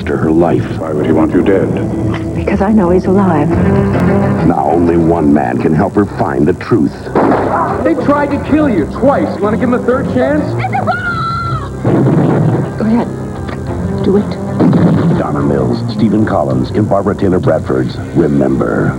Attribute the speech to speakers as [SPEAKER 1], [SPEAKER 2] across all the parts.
[SPEAKER 1] after her life.
[SPEAKER 2] Why would he want you dead?
[SPEAKER 3] Because I know he's alive.
[SPEAKER 1] Now only one man can help her find the truth.
[SPEAKER 4] They tried to kill you twice. You want to give them a third chance?
[SPEAKER 3] Go ahead. Do it.
[SPEAKER 1] Donna Mills, Stephen Collins, in Barbara Taylor Bradford's Remember.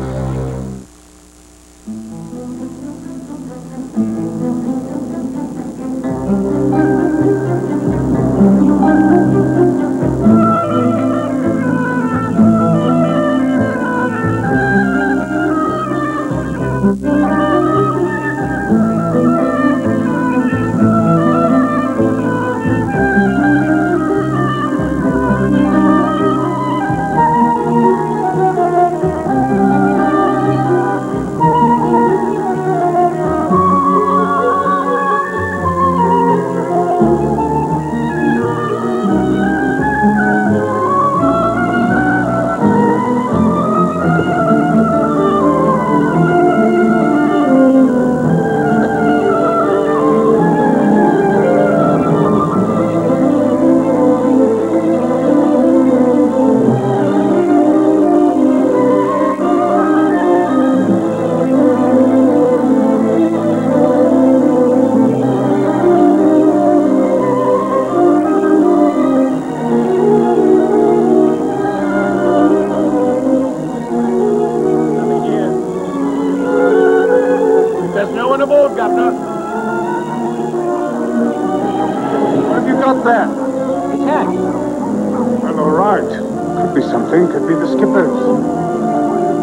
[SPEAKER 2] Could be the skipper's.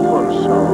[SPEAKER 2] Poor soul.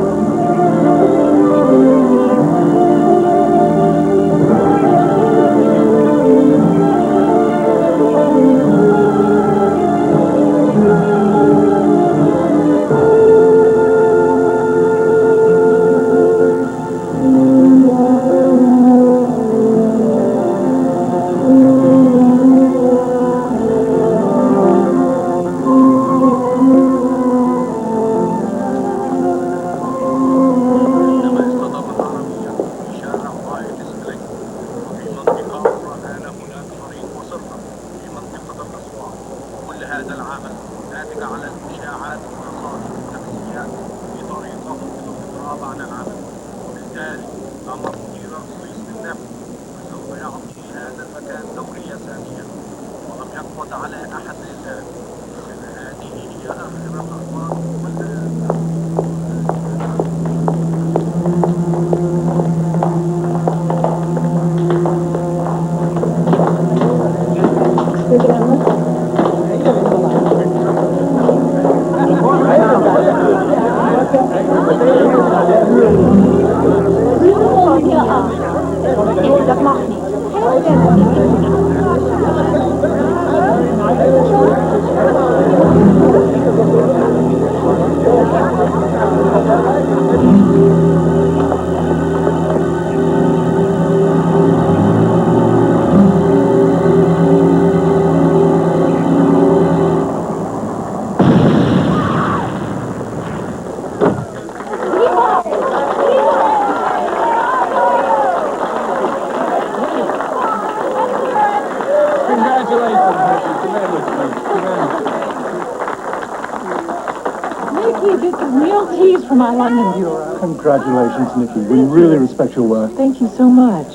[SPEAKER 3] For my London bureau.
[SPEAKER 5] Congratulations, Nikki. We really respect your work.
[SPEAKER 3] Thank you so much.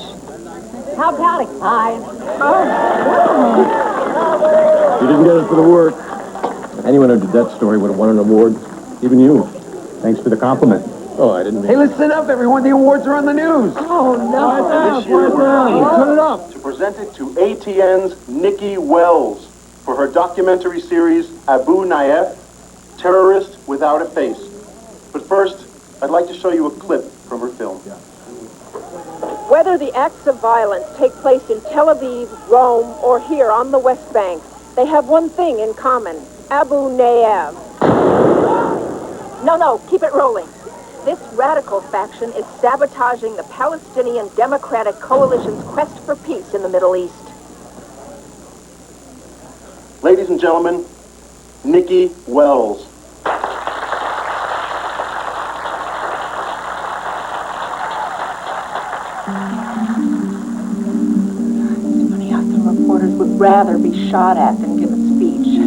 [SPEAKER 3] How about it, guys?
[SPEAKER 5] You didn't get it for the work. Anyone who did that story would have won an award. Even you. Thanks for the compliment. Oh, I didn't mean...
[SPEAKER 4] Hey, listen up, everyone. The awards are on the news.
[SPEAKER 3] Oh, no.
[SPEAKER 5] Turn it up.
[SPEAKER 6] To present it to ATN's Nikki Wells for her documentary series, Abu Naif, Terrorist Without a Face. But first, I'd like to show you a clip from her film.
[SPEAKER 7] Whether the acts of violence take place in Tel Aviv, Rome, or here on the West Bank, they have one thing in common: Abu Naif. No, keep it rolling. This radical faction is sabotaging the Palestinian Democratic Coalition's quest for peace in the Middle East.
[SPEAKER 6] Ladies and gentlemen, Nikki Wells.
[SPEAKER 7] Would rather be shot at than give a speech.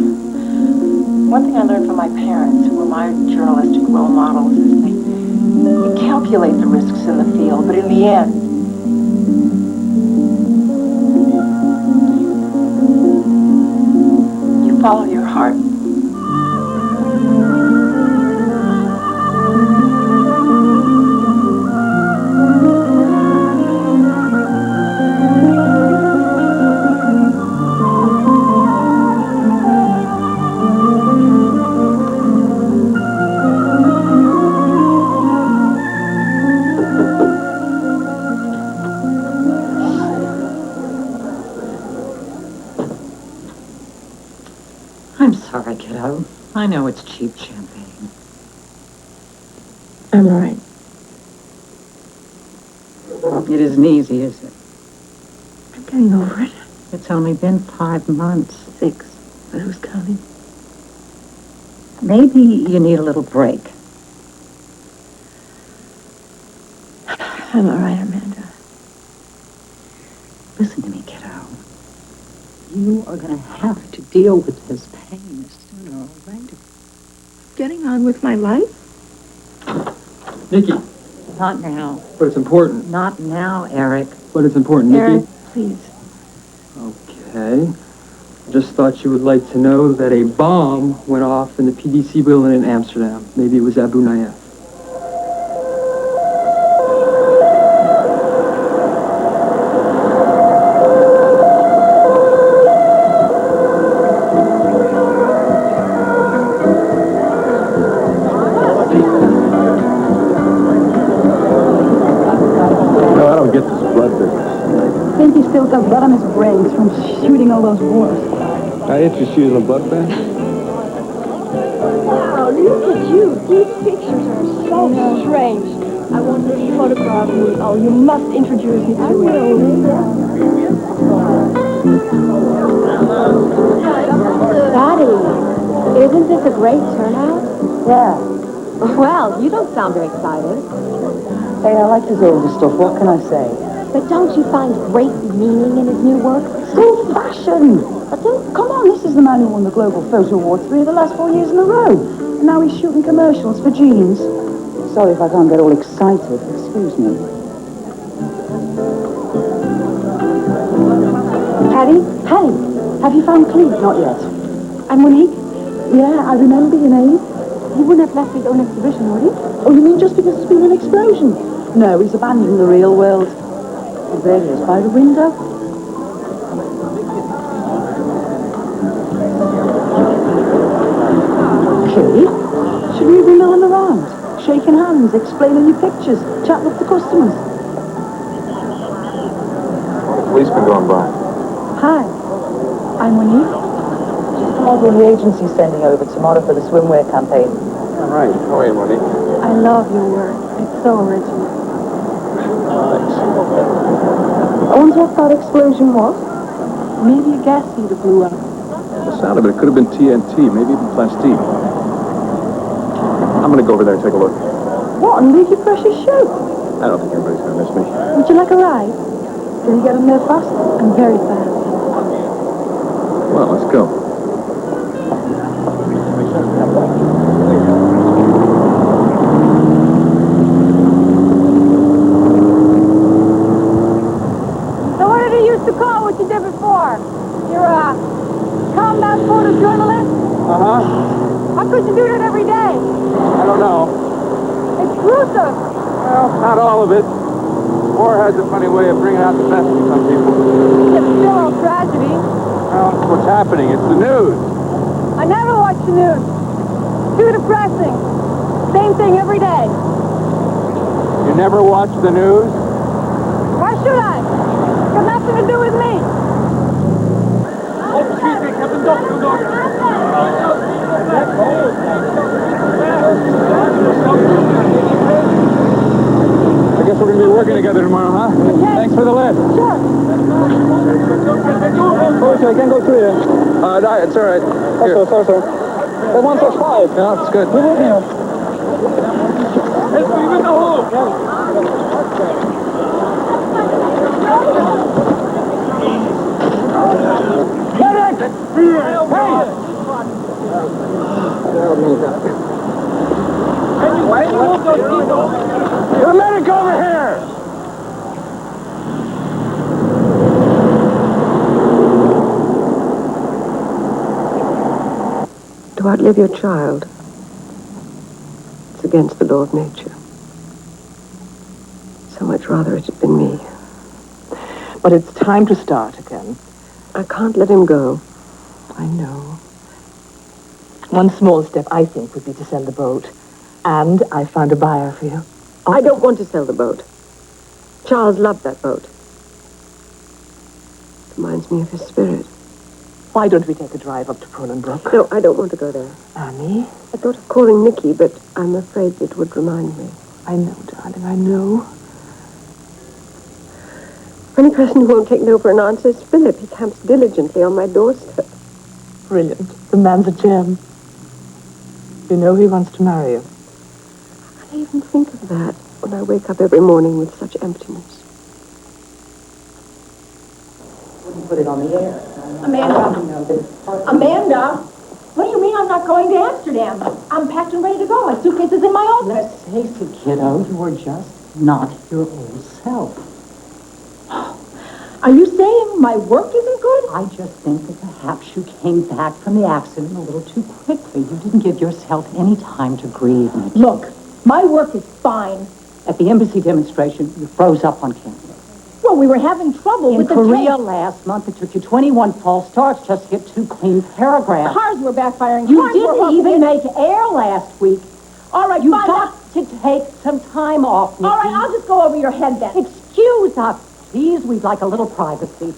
[SPEAKER 7] One thing I learned from my parents, who were my journalistic role models, is they calculate the risks in the field, but in the end, you follow your heart.
[SPEAKER 8] I'm sorry, kiddo. I know it's cheap champagne.
[SPEAKER 7] I'm all right.
[SPEAKER 8] It isn't easy, is it?
[SPEAKER 7] I'm getting over it.
[SPEAKER 8] It's only been 5 months.
[SPEAKER 7] 6, but who's counting?
[SPEAKER 8] Maybe you need a little break.
[SPEAKER 7] I'm all right, Amanda.
[SPEAKER 8] Listen to me, kiddo. You are going to have to deal with this pain sooner or later.
[SPEAKER 7] Getting on with my life?
[SPEAKER 5] Nikki,
[SPEAKER 8] Not now.
[SPEAKER 5] but it's important.
[SPEAKER 8] Not now, Eric.
[SPEAKER 5] But it's important, Nikki.
[SPEAKER 7] Eric, please.
[SPEAKER 5] Okay. Just thought you would like to know that a bomb went off in the PDC building in Amsterdam. Maybe it was Abu Nayef.
[SPEAKER 1] No, I don't get this blood business.
[SPEAKER 3] I think he still got blood on his brains from shooting all those wars.
[SPEAKER 2] I interest you in the blood bank?
[SPEAKER 3] Wow, look at you. These pictures are so strange. I want this photograph. Oh, you must introduce me to it. I will.
[SPEAKER 7] Daddy, isn't this a great turnout?
[SPEAKER 3] Yeah.
[SPEAKER 7] Well, you don't sound very excited.
[SPEAKER 3] Hey, I like his older stuff. What can I say?
[SPEAKER 7] But don't you find great meaning in his new work?
[SPEAKER 3] Still fashion. I think, come on, this is the man who won the Global Photo Award 3 of the last 4 years in a row. And now he's shooting commercials for jeans. Sorry if I can't get all excited. Excuse me. Patty? Patty, have you found Cleve? Not yet. And Monique? Yeah, I remember your name. He wouldn't have left his own exhibition, would he? Oh, you mean just because there's been an explosion? No, he's abandoned the real world. Oh, there he is, by the window. Okay. Should we be milling around? Shaking hands, explaining your pictures, chatting up the customers?
[SPEAKER 2] Policeman going by.
[SPEAKER 3] Hi, I'm Monique. Just the model the agency's sending over tomorrow for the swimwear campaign.
[SPEAKER 2] All right. How are you, Monique?
[SPEAKER 3] I love your work. It's so original. I wonder what that explosion was. Maybe a gas heater blew up.
[SPEAKER 2] The sound of it could have been TNT, maybe even plastique. I'm gonna go over there and take a look.
[SPEAKER 3] What, and leave your precious shoe?
[SPEAKER 2] I don't think anybody's gonna miss me.
[SPEAKER 3] Would you like a ride? Can you get them there fast? And very fast.
[SPEAKER 2] Well, let's go.
[SPEAKER 3] So what did he used to call what you did before? You're a combat photojournalist?
[SPEAKER 2] Uh-huh.
[SPEAKER 3] How could you do that every day?
[SPEAKER 2] I don't know.
[SPEAKER 3] It's gruesome.
[SPEAKER 2] Well, not all of it. War has a funny way of bringing out the best in some people.
[SPEAKER 3] It's still a tragedy.
[SPEAKER 2] Well, it's what's happening. It's the news.
[SPEAKER 3] I never watch the news. Too depressing. Same thing every day.
[SPEAKER 2] You never watch the news?
[SPEAKER 3] Why should I? It's got nothing to do with me.
[SPEAKER 2] I guess we're going to be working together tomorrow, huh?
[SPEAKER 3] Okay.
[SPEAKER 2] Thanks for the lift.
[SPEAKER 3] Sure.
[SPEAKER 2] Oh, sorry, I can't go through here. No, it's all right. Here. Sorry, sir. 165. No, it's good. We're with you. Let's leave in the hole. Medic! Hey! The medic over here!
[SPEAKER 9] To outlive your child, it's against the law of nature. So much rather it had been me.
[SPEAKER 3] But it's time to start again.
[SPEAKER 9] I can't let him go.
[SPEAKER 3] I know. One small step, I think, would be to sell the boat. And I found a buyer for you.
[SPEAKER 9] I don't want to sell the boat. Charles loved that boat. Reminds me of his spirit.
[SPEAKER 3] Why don't we take a drive up to Brook?
[SPEAKER 9] No, I don't want to go there.
[SPEAKER 3] Annie?
[SPEAKER 9] I thought of calling Nicky, but I'm afraid it would remind me.
[SPEAKER 3] I know, darling, I know.
[SPEAKER 9] Only person who won't take no for an answer is Philip. He camps diligently on my doorstep.
[SPEAKER 3] Brilliant. The man's a gem. You know he wants to marry you.
[SPEAKER 9] I even think of that when I wake up every morning with such emptiness.
[SPEAKER 8] Put it on the air.
[SPEAKER 7] Amanda, what do you mean I'm not going to Amsterdam? I'm packed and ready to go. My suitcase is in my office.
[SPEAKER 8] Let's face it, kiddo, you are just not your old self.
[SPEAKER 7] Are you saying my work isn't good?
[SPEAKER 8] I just think that perhaps you came back from the accident a little too quickly. You didn't give yourself any time to grieve, Nikki.
[SPEAKER 7] Look, my work is fine.
[SPEAKER 8] At the embassy demonstration, you froze up on campus.
[SPEAKER 7] Well, we were having trouble
[SPEAKER 8] In
[SPEAKER 7] with the
[SPEAKER 8] Korea
[SPEAKER 7] tape.
[SPEAKER 8] last month, it took you 21 false starts just to get 2 clean paragraphs.
[SPEAKER 7] Cars were backfiring.
[SPEAKER 8] You
[SPEAKER 7] Cars were
[SPEAKER 8] didn't
[SPEAKER 7] huffing
[SPEAKER 8] even
[SPEAKER 7] it.
[SPEAKER 8] make air last week.
[SPEAKER 7] All right,
[SPEAKER 8] You
[SPEAKER 7] fine.
[SPEAKER 8] got to take some time off, Nikki.
[SPEAKER 7] All right, I'll just go over your head then.
[SPEAKER 8] Excuse us, please. We'd like a little privacy.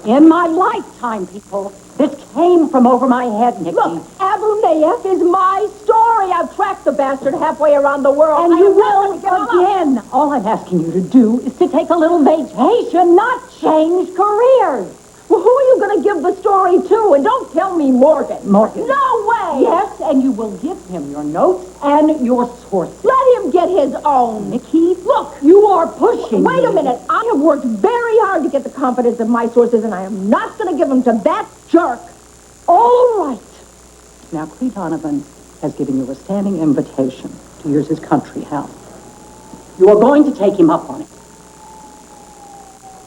[SPEAKER 8] In my lifetime, people, this came from over my head, Nikki.
[SPEAKER 7] Look, Abu Nayef is my story. I've tracked the bastard halfway around the world.
[SPEAKER 8] And
[SPEAKER 7] I
[SPEAKER 8] you
[SPEAKER 7] am not
[SPEAKER 8] will
[SPEAKER 7] gonna give him up.
[SPEAKER 8] again. All I'm asking you to do is to take a little vacation, not change careers.
[SPEAKER 7] Well, who are you going to give the story to? And don't tell me Morgan.
[SPEAKER 8] Morgan?
[SPEAKER 7] No way.
[SPEAKER 8] Yes, and you will give him your notes and your sources.
[SPEAKER 7] Let him get his own.
[SPEAKER 8] Nikki, look, you are pushing
[SPEAKER 7] Wait a
[SPEAKER 8] me.
[SPEAKER 7] minute. I have worked very hard to get the confidence of my sources, and I am not going to give them to that jerk.
[SPEAKER 8] All right. Now, Clee Donovan has given you a standing invitation to use his country house. You are going to take him up on it.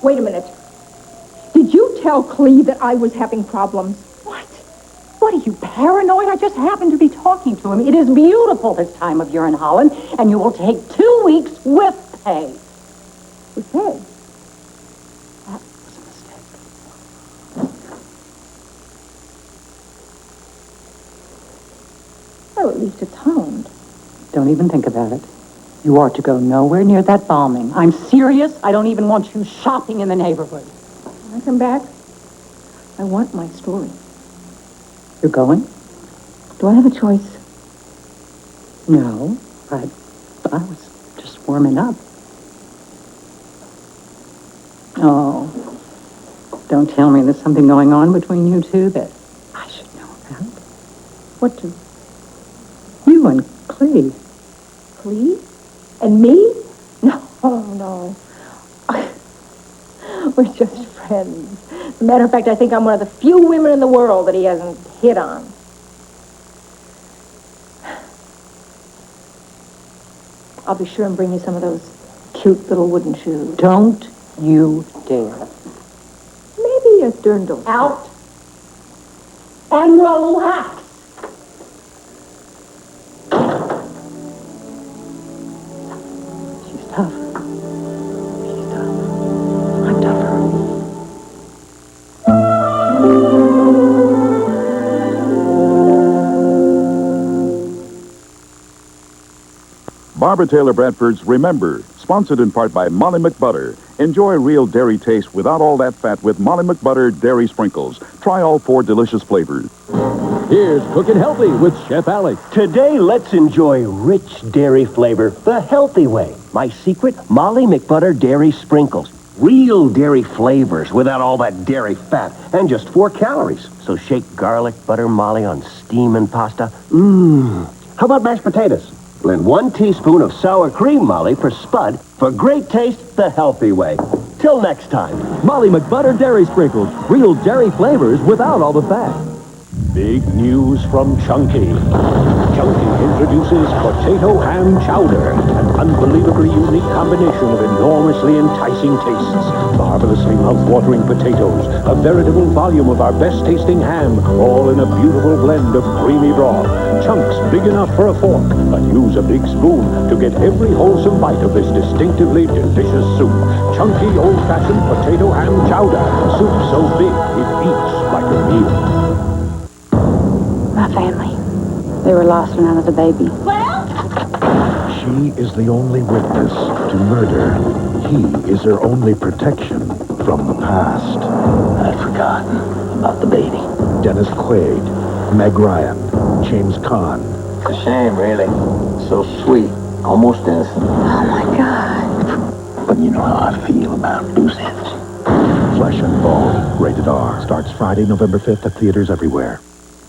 [SPEAKER 7] Wait a minute. Did you tell Clee that I was having problems?
[SPEAKER 8] What? What, are you paranoid? I just happened to be talking to him. It is beautiful this time of year in Holland, and you will take 2 weeks with pay.
[SPEAKER 7] With pay?
[SPEAKER 8] That was a mistake.
[SPEAKER 7] Well, at least atoned.
[SPEAKER 8] Don't even think about it. You are to go nowhere near that bombing. I'm serious. I don't even want you shopping in the neighborhood.
[SPEAKER 7] When I come back, I want my story.
[SPEAKER 8] You're going?
[SPEAKER 7] Do I have a choice?
[SPEAKER 8] No. I was just warming up. Oh. Don't tell me there's something going on between you two that I should know about.
[SPEAKER 7] What to?
[SPEAKER 8] You and Clee.
[SPEAKER 7] Clee? And me? No, no. We're just friends. As a matter of fact, I think I'm one of the few women in the world that he hasn't hit on. I'll be sure and bring you some of those cute little wooden shoes.
[SPEAKER 8] Don't you dare.
[SPEAKER 7] Maybe a dirndl.
[SPEAKER 8] Out and relax. She's tough. She's tough. I'm tougher.
[SPEAKER 10] Barbara Taylor Bradford's Remember, sponsored in part by Molly McButter. Enjoy real dairy taste without all that fat with Molly McButter Dairy Sprinkles. Try all 4 delicious flavors.
[SPEAKER 11] Here's Cooking Healthy with Chef Alex.
[SPEAKER 12] Today, let's enjoy rich dairy flavor the healthy way. My secret, Molly McButter Dairy Sprinkles. Real dairy flavors without all that dairy fat and just 4 calories. So shake garlic butter Molly on steaming pasta. How about mashed potatoes? Blend 1 teaspoon of sour cream Molly for spud for great taste the healthy way. Till next time.
[SPEAKER 11] Molly McButter Dairy Sprinkles. Real dairy flavors without all the fat. Big news from Chunky. Chunky introduces potato ham chowder, an unbelievably unique combination of enormously enticing tastes, marvelously mouth-watering potatoes, a veritable volume of our best-tasting ham, all in a beautiful blend of creamy broth. Chunks big enough for a fork, but use a big spoon to get every wholesome bite of this distinctively delicious soup. Chunky old-fashioned potato ham chowder, soup so big it eats like a meal.
[SPEAKER 13] My family. They were lost when I was a baby.
[SPEAKER 14] She is the only witness to murder. He is her only protection from the past.
[SPEAKER 12] I'd forgotten about the baby.
[SPEAKER 14] Dennis Quaid, Meg Ryan, James Caan.
[SPEAKER 12] It's a shame, really. So sweet, almost innocent.
[SPEAKER 13] Oh, my God.
[SPEAKER 14] But you know how I feel about loose ends. Flesh and Bone, rated R. Starts Friday, November 5th at theaters everywhere.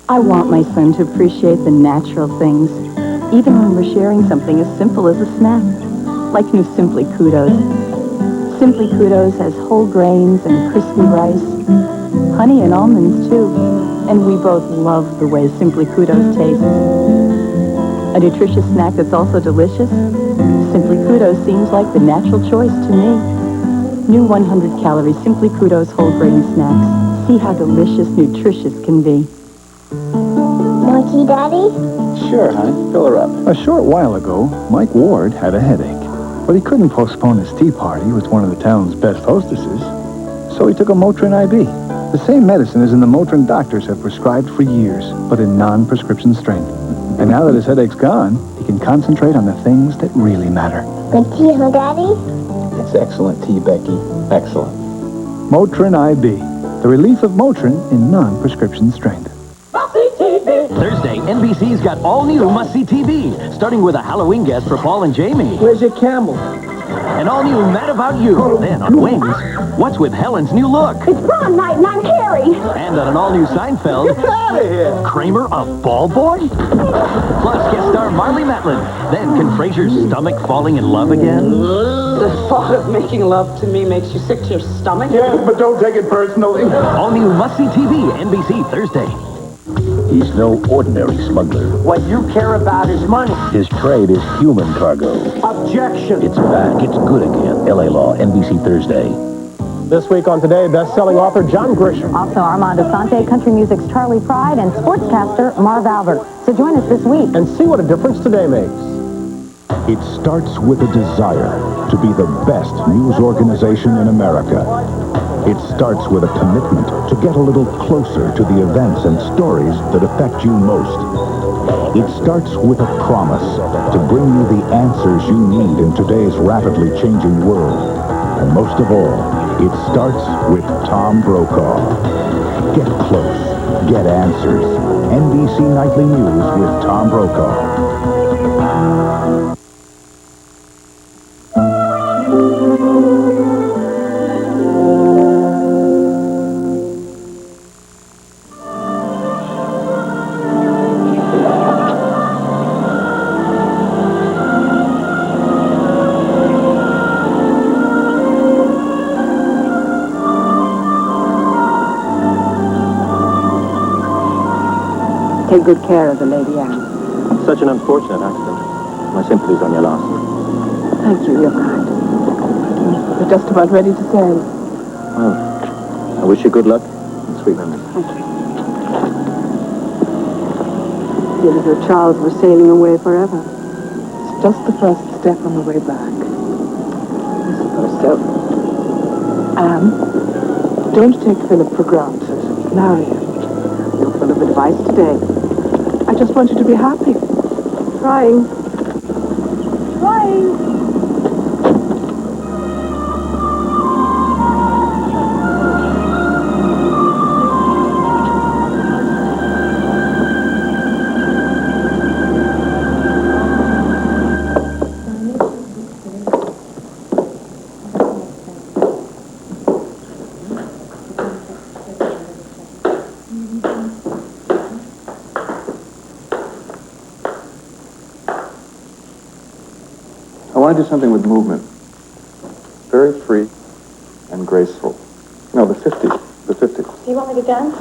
[SPEAKER 3] I want my son to appreciate the natural things, even when we're sharing something as simple as a snack, like new Simply Kudos. Simply Kudos has whole grains and crispy rice, honey and almonds too, and we both love the way Simply Kudos tastes. A nutritious snack that's also delicious? Simply Kudos seems like the natural choice to me. New 100-calorie Simply Kudos whole grain snacks. See how delicious, nutritious can be.
[SPEAKER 15] Want tea, Daddy?
[SPEAKER 16] Sure, honey. Fill her up. A short while ago, Mike Ward had a headache. But he couldn't postpone his tea party with one of the town's best hostesses. So he took a Motrin IB. The same medicine as in the Motrin doctors have prescribed for years, but in non-prescription strength. And now that his headache's gone, he can concentrate on the things that really matter.
[SPEAKER 15] Good tea, huh, Daddy?
[SPEAKER 16] It's excellent tea, Becky. Excellent. Motrin IB. The relief of Motrin in non-prescription strength.
[SPEAKER 11] Thursday, NBC's got all-new must-see TV, starting with a Halloween guest for Paul and Jamie.
[SPEAKER 12] Where's your camel?
[SPEAKER 11] An all-new Mad About You. Then on Wings, what's with Helen's new look?
[SPEAKER 15] It's prom night and I'm Carrie.
[SPEAKER 11] And on an all-new Seinfeld,
[SPEAKER 12] Get out of here!
[SPEAKER 11] Kramer a ball boy? Plus guest star Marlee Matlin. Then can Frasier's stomach falling in love again?
[SPEAKER 8] The thought of making love to me makes you sick to your stomach?
[SPEAKER 14] Yes, but don't take it personally.
[SPEAKER 11] All-new must-see TV, NBC, Thursday.
[SPEAKER 14] He's no ordinary smuggler.
[SPEAKER 12] What you care about is money.
[SPEAKER 14] His trade is human cargo.
[SPEAKER 12] Objection.
[SPEAKER 14] It's back. It's good again. LA Law, NBC Thursday.
[SPEAKER 2] This week on Today, best-selling author John Grisham.
[SPEAKER 17] Also Armand Asante, country music's Charlie Pride, and sportscaster Marv Albert. So join us this week.
[SPEAKER 2] And see what a difference today makes.
[SPEAKER 10] It starts with a desire to be the best news organization in America. It starts with a commitment to get a little closer to the events and stories that affect you most. It starts with a promise to bring you the answers you need in today's rapidly changing world. And most of all, it starts with Tom Brokaw. Get close. Get answers. NBC Nightly News with Tom Brokaw.
[SPEAKER 3] Take good care of the Lady Anne.
[SPEAKER 16] Such an unfortunate accident. My sympathies on your loss.
[SPEAKER 3] Thank you, you're kind. We're just about ready to sail.
[SPEAKER 16] Well, I wish you good luck and sweet memories.
[SPEAKER 3] Thank you. Dear little Charles, we're sailing away forever. It's just the first step on the way back. I suppose so. Anne, don't take Philip for granted. Marry him. You're full of advice today. I just want you to be happy. Trying. Trying.
[SPEAKER 6] I want to do something with movement. Very free and graceful. No, the 50s. The 50s.
[SPEAKER 17] Do you want me to dance?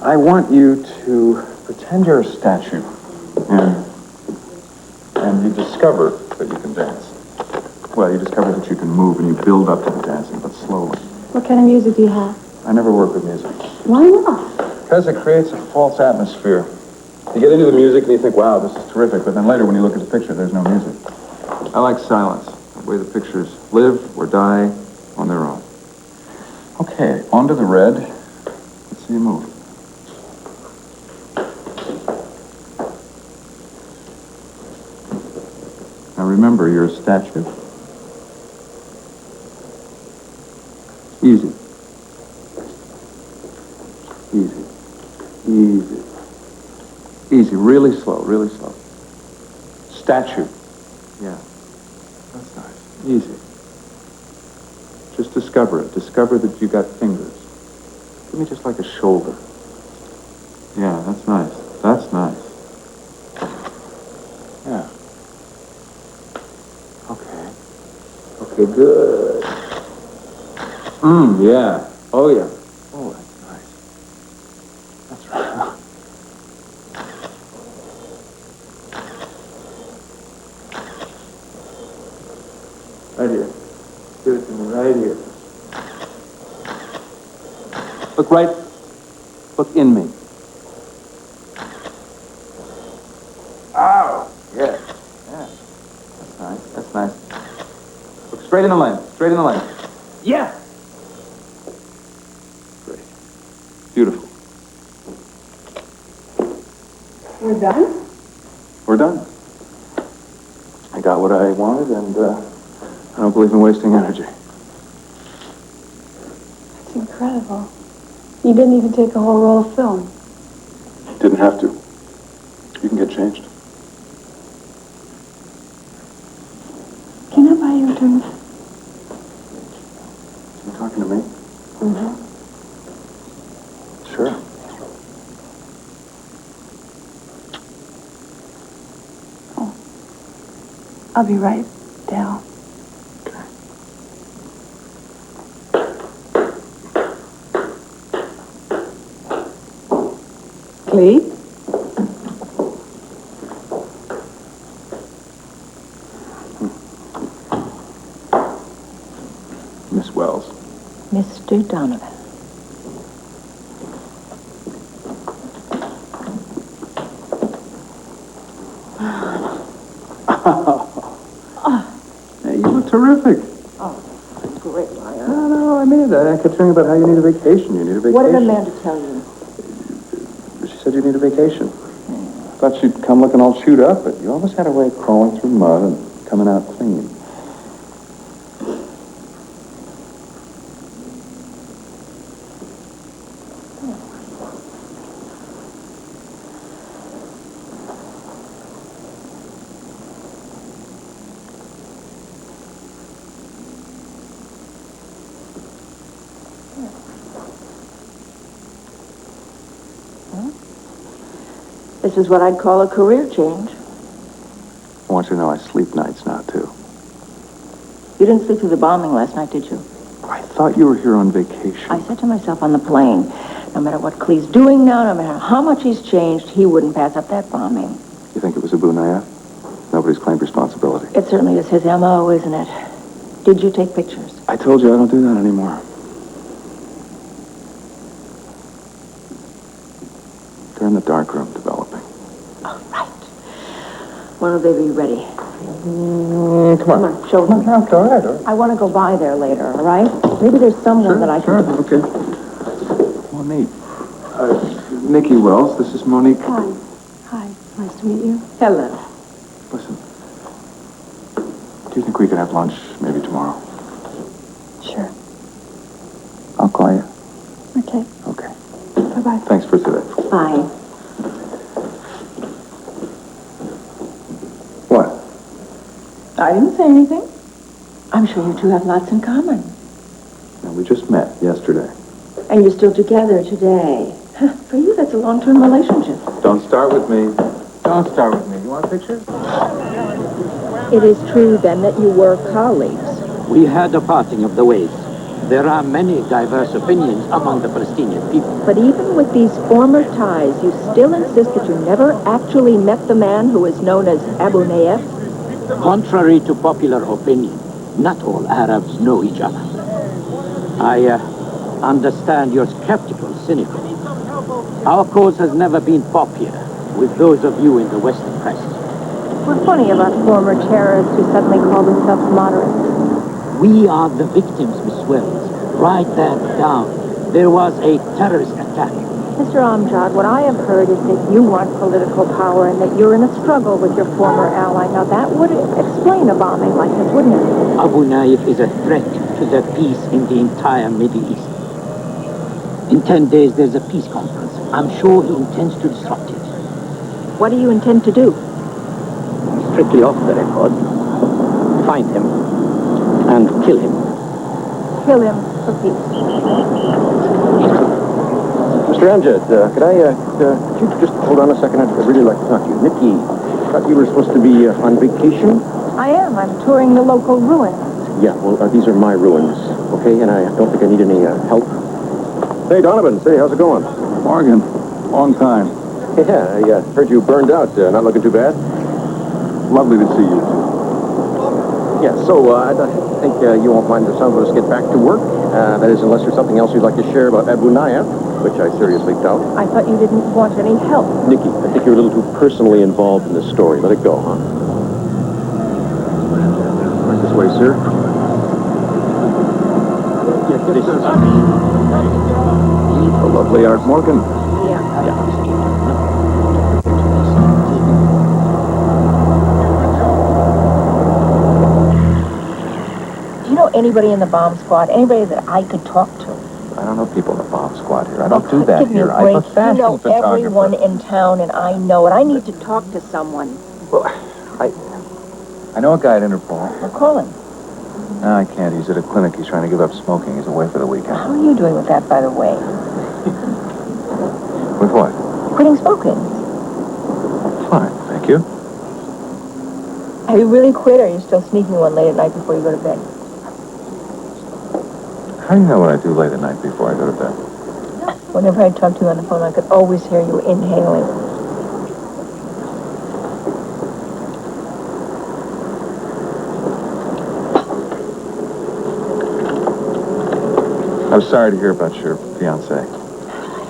[SPEAKER 2] I want you to pretend you're a statue. And you discover that you can dance. Well, you discover that you can move and you build up to the dancing, but slowly.
[SPEAKER 3] What kind of music do you have?
[SPEAKER 2] I never work with music.
[SPEAKER 3] Why not?
[SPEAKER 2] Because it creates a false atmosphere. You get into the music and you think, wow, this is terrific, but then later when you look at the picture, there's no music. I like silence, the way the pictures live or die on their own. Okay, onto the red. Let's see you move. Now remember, you're a statue. Easy. Easy. Easy. Easy. Really slow, really slow. Statue. Yeah. That's nice. Easy. Just discover it. Discover that you got fingers. Give me just like a shoulder. Yeah, that's nice. That's nice. Yeah. Okay. Okay, good. Yeah. Oh, yeah. Oh, that's nice. That's right. Right here. Give it to me right here. Look right. Look in me. Ow! Yeah. Yeah. That's nice. That's nice. Look straight in the lane. Straight in the lane. Yeah! Great. Beautiful.
[SPEAKER 3] We're done?
[SPEAKER 2] We're done. I got what I wanted, and I don't believe in wasting energy.
[SPEAKER 3] That's incredible. You didn't even take a whole roll of film.
[SPEAKER 2] Didn't have to. You can get changed.
[SPEAKER 3] Can I buy you a drink?
[SPEAKER 2] You talking to me?
[SPEAKER 3] Mm-hmm.
[SPEAKER 2] Sure.
[SPEAKER 3] I'll be right down. Clee?
[SPEAKER 2] Miss Wells.
[SPEAKER 17] Mr. Donovan.
[SPEAKER 2] Hey, you look terrific.
[SPEAKER 17] Oh, great, Maya.
[SPEAKER 2] No, I mean it. I kept hearing about how you need a vacation. You need a vacation.
[SPEAKER 17] What did Amanda tell you?
[SPEAKER 2] She said you need a vacation. Thought she'd come looking all chewed up, but you almost had a way of crawling through mud and coming out clean.
[SPEAKER 17] This is what I'd call a career change.
[SPEAKER 2] I want you to know I sleep nights now, too.
[SPEAKER 17] You didn't sleep through the bombing last night, did you?
[SPEAKER 2] I thought you were here on vacation.
[SPEAKER 17] I said to myself on the plane, no matter what Clee's doing now, no matter how much he's changed, he wouldn't pass up that bombing.
[SPEAKER 2] You think it was Abu Nayef? Nobody's claimed responsibility.
[SPEAKER 17] It certainly is his M.O., isn't it? Did you take pictures?
[SPEAKER 2] I told you I don't do that anymore. They're in the darkroom developing.
[SPEAKER 17] All right. When will they be ready?
[SPEAKER 2] Come on.
[SPEAKER 17] Show me.
[SPEAKER 2] No, all right.
[SPEAKER 17] I want to go by there later, all right? Maybe there's someone that I can...
[SPEAKER 2] Okay. Monique. Nikki Wells, this is Monique.
[SPEAKER 3] Hi. Hi. Nice to meet you.
[SPEAKER 17] Hello.
[SPEAKER 2] Listen. Do you think we could have lunch maybe tomorrow?
[SPEAKER 3] Sure.
[SPEAKER 2] I'll call you.
[SPEAKER 3] Okay.
[SPEAKER 2] Okay.
[SPEAKER 3] Bye-bye.
[SPEAKER 2] Thanks for today.
[SPEAKER 17] Bye.
[SPEAKER 2] What?
[SPEAKER 17] I didn't say anything. I'm sure you two have lots in common.
[SPEAKER 2] No, we just met yesterday.
[SPEAKER 17] And you're still together today. For you, that's a long-term relationship.
[SPEAKER 2] Don't start with me. Don't start with me. You want a picture?
[SPEAKER 7] It is true, then, that you were colleagues.
[SPEAKER 18] We had a parting of the ways. There are many diverse opinions among the Palestinian people.
[SPEAKER 7] But even with these former ties, you still insist that you never actually met the man who is known as Abu Nayef?
[SPEAKER 18] Contrary to popular opinion, not all Arabs know each other. I understand you're skeptical, cynical. Our cause has never been popular with those of you in the Western press.
[SPEAKER 7] We're funny about former terrorists who suddenly call themselves moderates.
[SPEAKER 18] We are the victims, Miss Wells. Write that down. There was a terrorist attack.
[SPEAKER 7] Mr. Amjad, what I have heard is that you want political power and that you're in a struggle with your former ally. Now, that would explain a bombing like this, wouldn't it?
[SPEAKER 18] Abu Nayef is a threat to the peace in the entire Middle East. In 10 days, there's a peace conference. I'm sure he intends to disrupt it.
[SPEAKER 7] What do you intend to do?
[SPEAKER 18] Strictly off the record. Find him and kill him.
[SPEAKER 7] Kill him for peace.
[SPEAKER 6] Mr. Amjad, could you just hold on a second? I'd really like to talk to you. Nikki, I thought you were supposed to be on vacation?
[SPEAKER 7] I am. I'm touring the local ruins.
[SPEAKER 6] Yeah, well, these are my ruins, okay? And I don't think I need any help. Hey, Donovan, say, how's it going?
[SPEAKER 16] Morgan, long time.
[SPEAKER 6] Yeah, I heard you burned out. Not looking too bad?
[SPEAKER 16] Lovely to see you.
[SPEAKER 6] Yeah, so I think you won't mind the sound of us get back to work. That is, unless there's something else you'd like to share about Abu Nayef, which I seriously doubt.
[SPEAKER 7] I thought you didn't want any help.
[SPEAKER 6] Nikki, I think you're a little too personally involved in this story. Let it go, huh? Right this way, sir.
[SPEAKER 18] This is
[SPEAKER 16] Lovely art, Morgan.
[SPEAKER 17] Do you know anybody in the bomb squad? Anybody that I could talk to?
[SPEAKER 2] I don't know people in the bomb squad here. I don't do that
[SPEAKER 17] Give me
[SPEAKER 2] here.
[SPEAKER 17] a
[SPEAKER 2] I'm a
[SPEAKER 17] break.
[SPEAKER 2] fashion
[SPEAKER 17] You know
[SPEAKER 2] photographer.
[SPEAKER 17] everyone in town, and I know it. I need to talk to someone.
[SPEAKER 2] Well, I know a guy at Interpol.
[SPEAKER 17] Well, call him.
[SPEAKER 2] No, I can't. He's at a clinic. He's trying to give up smoking. He's away for the weekend.
[SPEAKER 17] How are you doing with that, by the way?
[SPEAKER 2] With what?
[SPEAKER 17] Quitting smoking.
[SPEAKER 2] Fine, thank you.
[SPEAKER 17] Have you really quit, or are you still sneaking one late at night before you go to bed?
[SPEAKER 2] How do you know what I do late at night before I go to bed?
[SPEAKER 17] Whenever I talk to you on the phone, I could always hear you inhaling.
[SPEAKER 2] I was sorry to hear about your fiancé.
[SPEAKER 17] I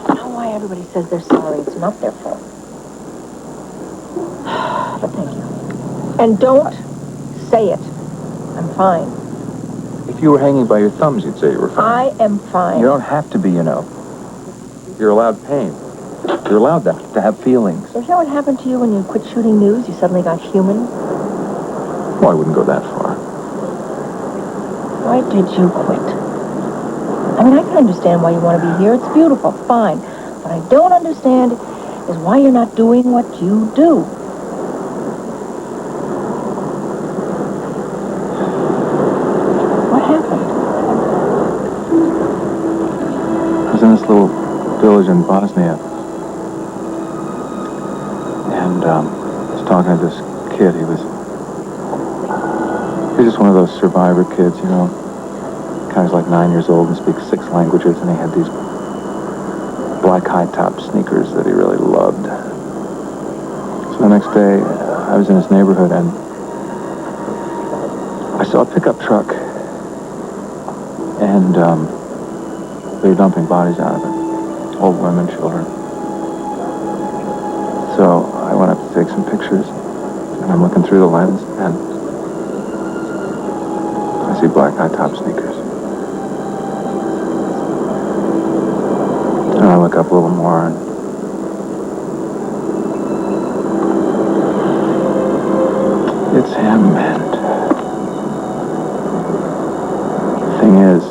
[SPEAKER 17] don't know why everybody says they're sorry. It's not their fault. But thank you. And don't say it. I'm fine.
[SPEAKER 2] If you were hanging by your thumbs, you'd say you were fine.
[SPEAKER 17] I am fine.
[SPEAKER 2] You don't have to be, you know. You're allowed pain. You're allowed that, to have feelings.
[SPEAKER 17] So is that what happened to you when you quit shooting news? You suddenly got human?
[SPEAKER 2] Well, I wouldn't go that far.
[SPEAKER 17] Why did you quit? I mean, I can understand why you want to be here. It's beautiful, fine. What I don't understand is why you're not doing what you do. What happened?
[SPEAKER 2] I was in this little village in Bosnia. And I was talking to this kid. He was just one of those survivor kids, you know. Guy's like 9 years old and speaks 6 languages, and he had these black high-top sneakers that he really loved. So the next day, I was in his neighborhood, and I saw a pickup truck, and they were dumping bodies out of it. Old women, children. So I went up to take some pictures, and I'm looking through the lens, and I see black high-top sneakers. And I look up a little more, and it's him, and the thing is,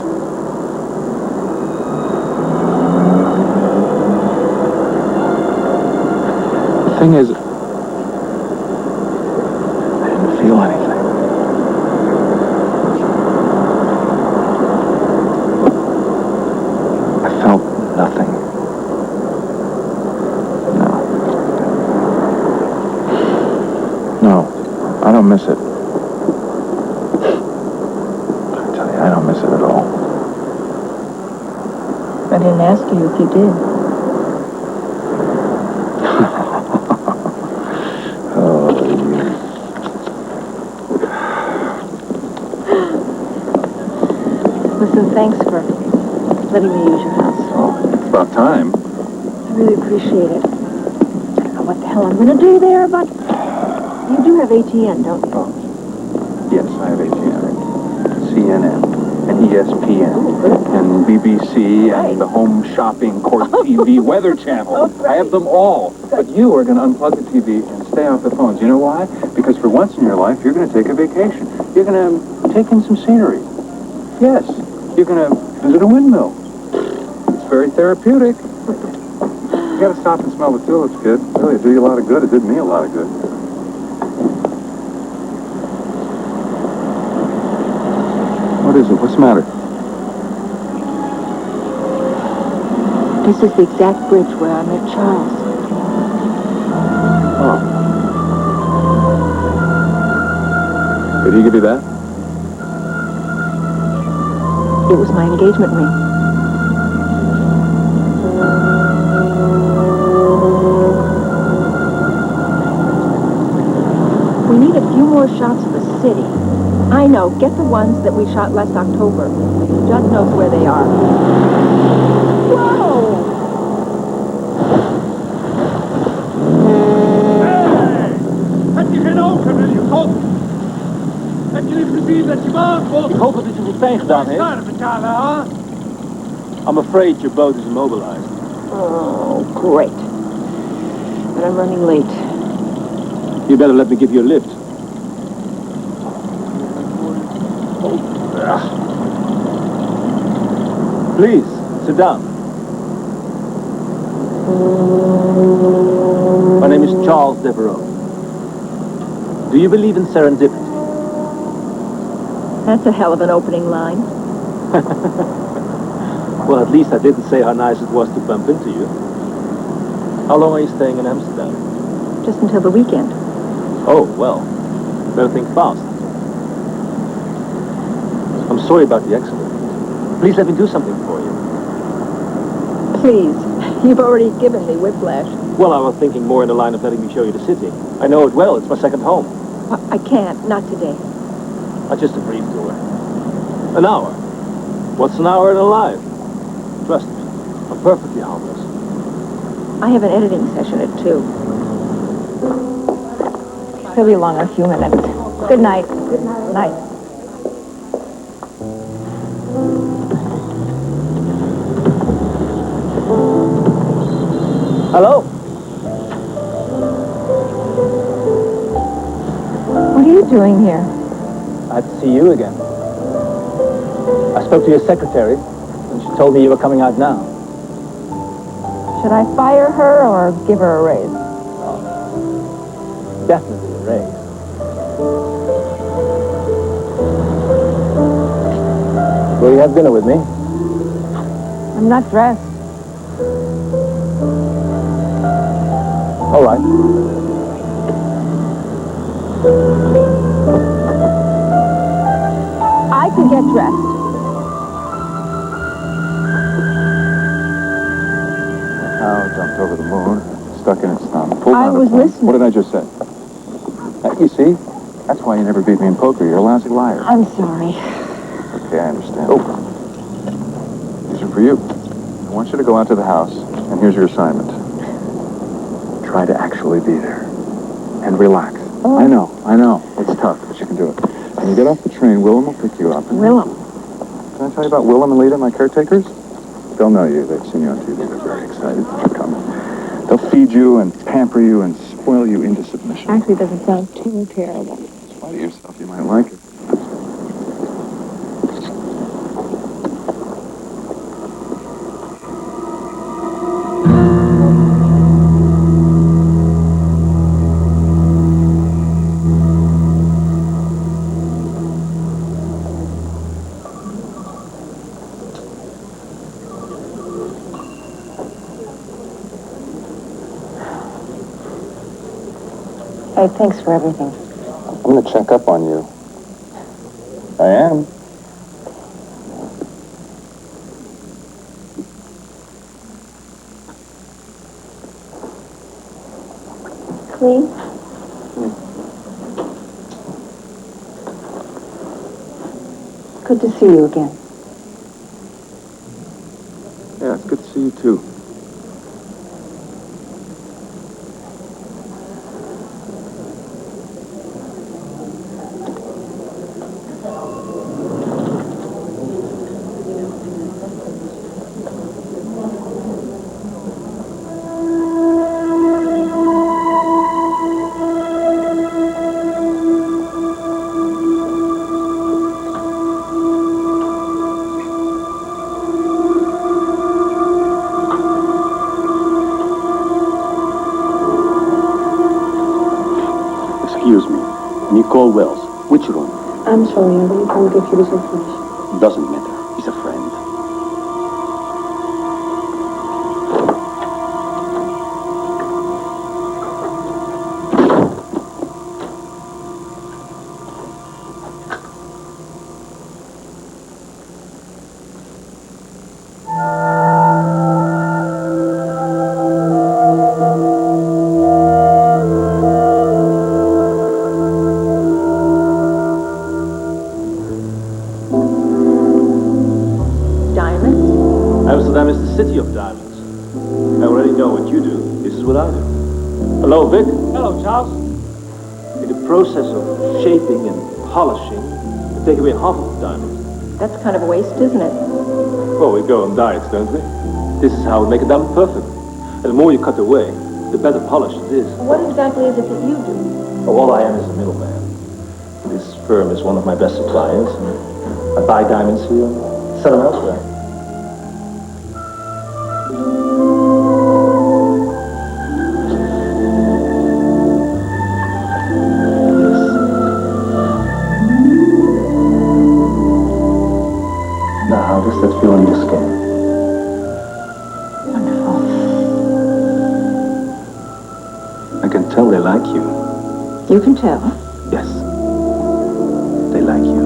[SPEAKER 2] I didn't feel anything. I felt nothing. No, I don't miss it. I tell you, I don't miss it at all.
[SPEAKER 17] I didn't ask you if you did. Listen, thanks for letting me use your house.
[SPEAKER 2] Oh, it's about time.
[SPEAKER 17] I really appreciate it. I don't know what the hell I'm going to do there, but you do have ATN, don't you?
[SPEAKER 2] Oh, yes, I have ATN, CNN, and ESPN, and BBC, and the Home Shopping Court TV Weather Channel. I have them all. But you are going to unplug the TV and stay off the phones. You know why? Because for once in your life, you're going to take a vacation. You're going to take in some scenery. Yes, you're going to visit a windmill. It's very therapeutic. You got to stop and smell the tulips, kid. Really, it did you a lot of good. It did me a lot of good. What is it? What's the matter?
[SPEAKER 17] This is the exact bridge where I met Charles.
[SPEAKER 2] Oh. Did he give you that?
[SPEAKER 17] It was my engagement ring. We need a few more shots of the city. I know. Get the ones that we shot last October. Judd knows where they are. Whoa!
[SPEAKER 4] Heb je geen ogen, wil je God? Heb je niet gezien dat je aankomt?
[SPEAKER 18] Ik hoop dat u het pijn gedaan heeft.
[SPEAKER 4] Betalen, hè?
[SPEAKER 18] I'm afraid your boat is immobilized.
[SPEAKER 17] Oh, great. But I'm running late.
[SPEAKER 18] You better let me give you a lift. Please, sit down. My name is Charles Devereaux. Do you believe in serendipity?
[SPEAKER 17] That's a hell of an opening line.
[SPEAKER 18] Well, at least I didn't say how nice it was to bump into you. How long are you staying in Amsterdam?
[SPEAKER 17] Just until the weekend.
[SPEAKER 18] Oh, well, better think fast. I'm sorry about the accident. Please let me do something for you.
[SPEAKER 17] Please. You've already given me whiplash.
[SPEAKER 18] Well, I was thinking more in the line of letting me show you the city. I know it well. It's my second home.
[SPEAKER 17] I can't. Not today.
[SPEAKER 18] Just a brief tour. An hour. What's an hour in a life? Trust me, I'm perfectly harmless.
[SPEAKER 17] I have an editing session at 2. He'll be along in a few minutes. Good night. Good night.
[SPEAKER 18] Hello?
[SPEAKER 17] What are you doing here?
[SPEAKER 18] I have to see you again. I spoke to your secretary, and she told me you were coming out now.
[SPEAKER 17] Should I fire her or give her a raise?
[SPEAKER 18] Definitely a raise. Will you have dinner with me?
[SPEAKER 17] I'm not dressed.
[SPEAKER 18] All right.
[SPEAKER 17] I can get dressed.
[SPEAKER 2] Cow jumped over the moon, stuck in its thumb. Pulled
[SPEAKER 17] I
[SPEAKER 2] down the
[SPEAKER 17] was
[SPEAKER 2] phone.
[SPEAKER 17] listening.
[SPEAKER 2] What did I just say? You see? That's why you never beat me in poker. You're a lousy liar.
[SPEAKER 17] I'm sorry.
[SPEAKER 2] Okay, I understand. Oh. These are for you. I want you to go out to the house, and here's your assignment. Try to actually be there. And relax.
[SPEAKER 17] Oh.
[SPEAKER 2] I know. It's tough, but you can do it. When you get off the train, Willem will pick you up.
[SPEAKER 17] Willem?
[SPEAKER 2] Can I tell you about Willem and Lita, my caretakers? They'll know you. They've seen you on TV. They're very excited that you're coming. They'll feed you and pamper you and spoil you into submission.
[SPEAKER 17] Actually, it doesn't sound too terrible.
[SPEAKER 2] In spite of yourself, you might like it.
[SPEAKER 17] Hey, thanks for everything.
[SPEAKER 2] I'm going to check up on you. I am.
[SPEAKER 15] Cleve?
[SPEAKER 9] Good to see you again.
[SPEAKER 2] Yeah, it's good to see you too.
[SPEAKER 6] Excuse me. Nicole Wells. Which room?
[SPEAKER 9] I'm sorry, I really can't give you this information.
[SPEAKER 6] Doesn't matter. He's a friend.
[SPEAKER 2] Amsterdam is the city of diamonds. I already know what you do. This is what I do. Hello, Vic.
[SPEAKER 4] Hello, Charles.
[SPEAKER 2] In the process of shaping and polishing, we take away half of the diamond.
[SPEAKER 17] That's kind of a waste, isn't it?
[SPEAKER 2] Well, we go on diets, don't we? This is how we make a diamond perfect. And the more you cut away, the better polished it is.
[SPEAKER 17] What exactly is it that you do?
[SPEAKER 2] Well, all I am is a middleman. This firm is one of my best suppliers. I buy diamonds here and sell them elsewhere. Now, how does that feel on your skin?
[SPEAKER 17] Wonderful.
[SPEAKER 2] I can tell they like you.
[SPEAKER 17] You can tell.
[SPEAKER 2] Yes. They like you.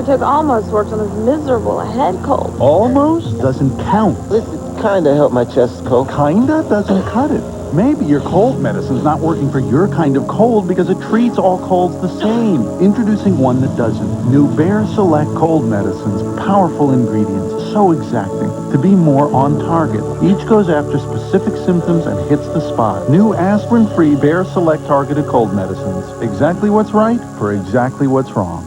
[SPEAKER 7] took almost works on this miserable head cold.
[SPEAKER 14] Almost doesn't count.
[SPEAKER 12] Listen, kinda help my chest cold.
[SPEAKER 14] Kinda doesn't cut it. Maybe your cold medicine's not working for your kind of cold because it treats all colds the same. Introducing one that doesn't. New Bear Select cold medicines. Powerful ingredients. So exacting. To be more on target. Each goes after specific symptoms and hits the spot. New aspirin-free Bear Select targeted cold medicines. Exactly what's right for exactly what's wrong.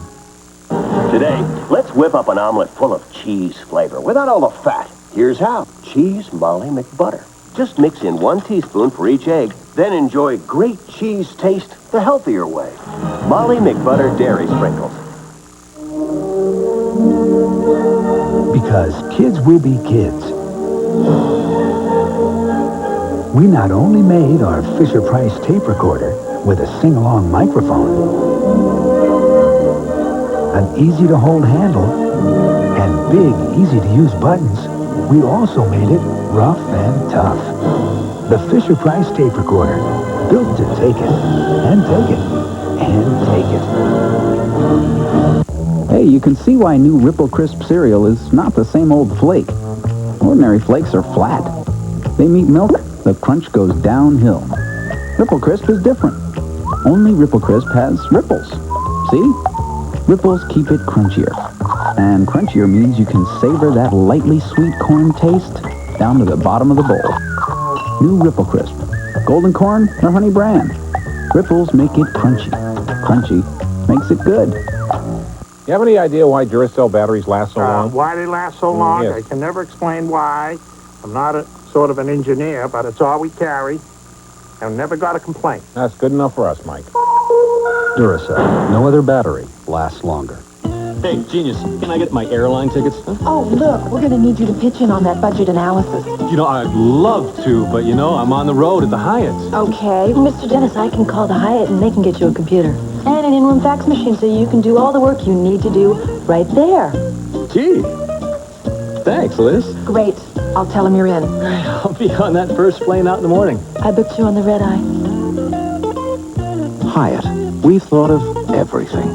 [SPEAKER 12] Today, let's whip up an omelet full of cheese flavor without all the fat. Here's how. Cheese Molly McButter. Just mix in 1 teaspoon for each egg, then enjoy great cheese taste the healthier way. Molly McButter Dairy Sprinkles.
[SPEAKER 10] Because kids will be kids. We not only made our Fisher-Price tape recorder with a sing-along microphone, an easy-to-hold handle, and big, easy-to-use buttons, we also made it rough and tough. The Fisher-Price tape recorder, built to take it, and take it, and take it.
[SPEAKER 19] Hey, you can see why new Ripple Crisp cereal is not the same old flake. Ordinary flakes are flat. They meet milk, the crunch goes downhill. Ripple Crisp is different. Only Ripple Crisp has ripples. See? Ripples keep it crunchier. And crunchier means you can savor that lightly sweet corn taste down to the bottom of the bowl. New Ripple Crisp. Golden corn or honey bran. Ripples make it crunchy. Crunchy makes it good.
[SPEAKER 20] You have any idea why Duracell batteries last so long?
[SPEAKER 4] Why they last so long,
[SPEAKER 20] yes.
[SPEAKER 4] I can never explain why. I'm not a sort of an engineer, but it's all we carry. I've never got a complaint.
[SPEAKER 20] That's good enough for us, Mike.
[SPEAKER 21] Duracell. No other battery lasts longer.
[SPEAKER 22] Hey, genius, can I get my airline tickets?
[SPEAKER 17] Oh, look, we're going to need you to pitch in on that budget analysis.
[SPEAKER 22] You know, I'd love to, but you know, I'm on the road at the Hyatt.
[SPEAKER 17] Okay. Mr. Dennis, I can call the Hyatt and they can get you a computer. And an in-room fax machine so you can do all the work you need to do right there.
[SPEAKER 22] Gee, thanks, Liz.
[SPEAKER 17] Great. I'll tell them you're in.
[SPEAKER 22] I'll be on that first plane out in the morning.
[SPEAKER 17] I booked you on the red eye.
[SPEAKER 1] Hyatt, we've thought of everything.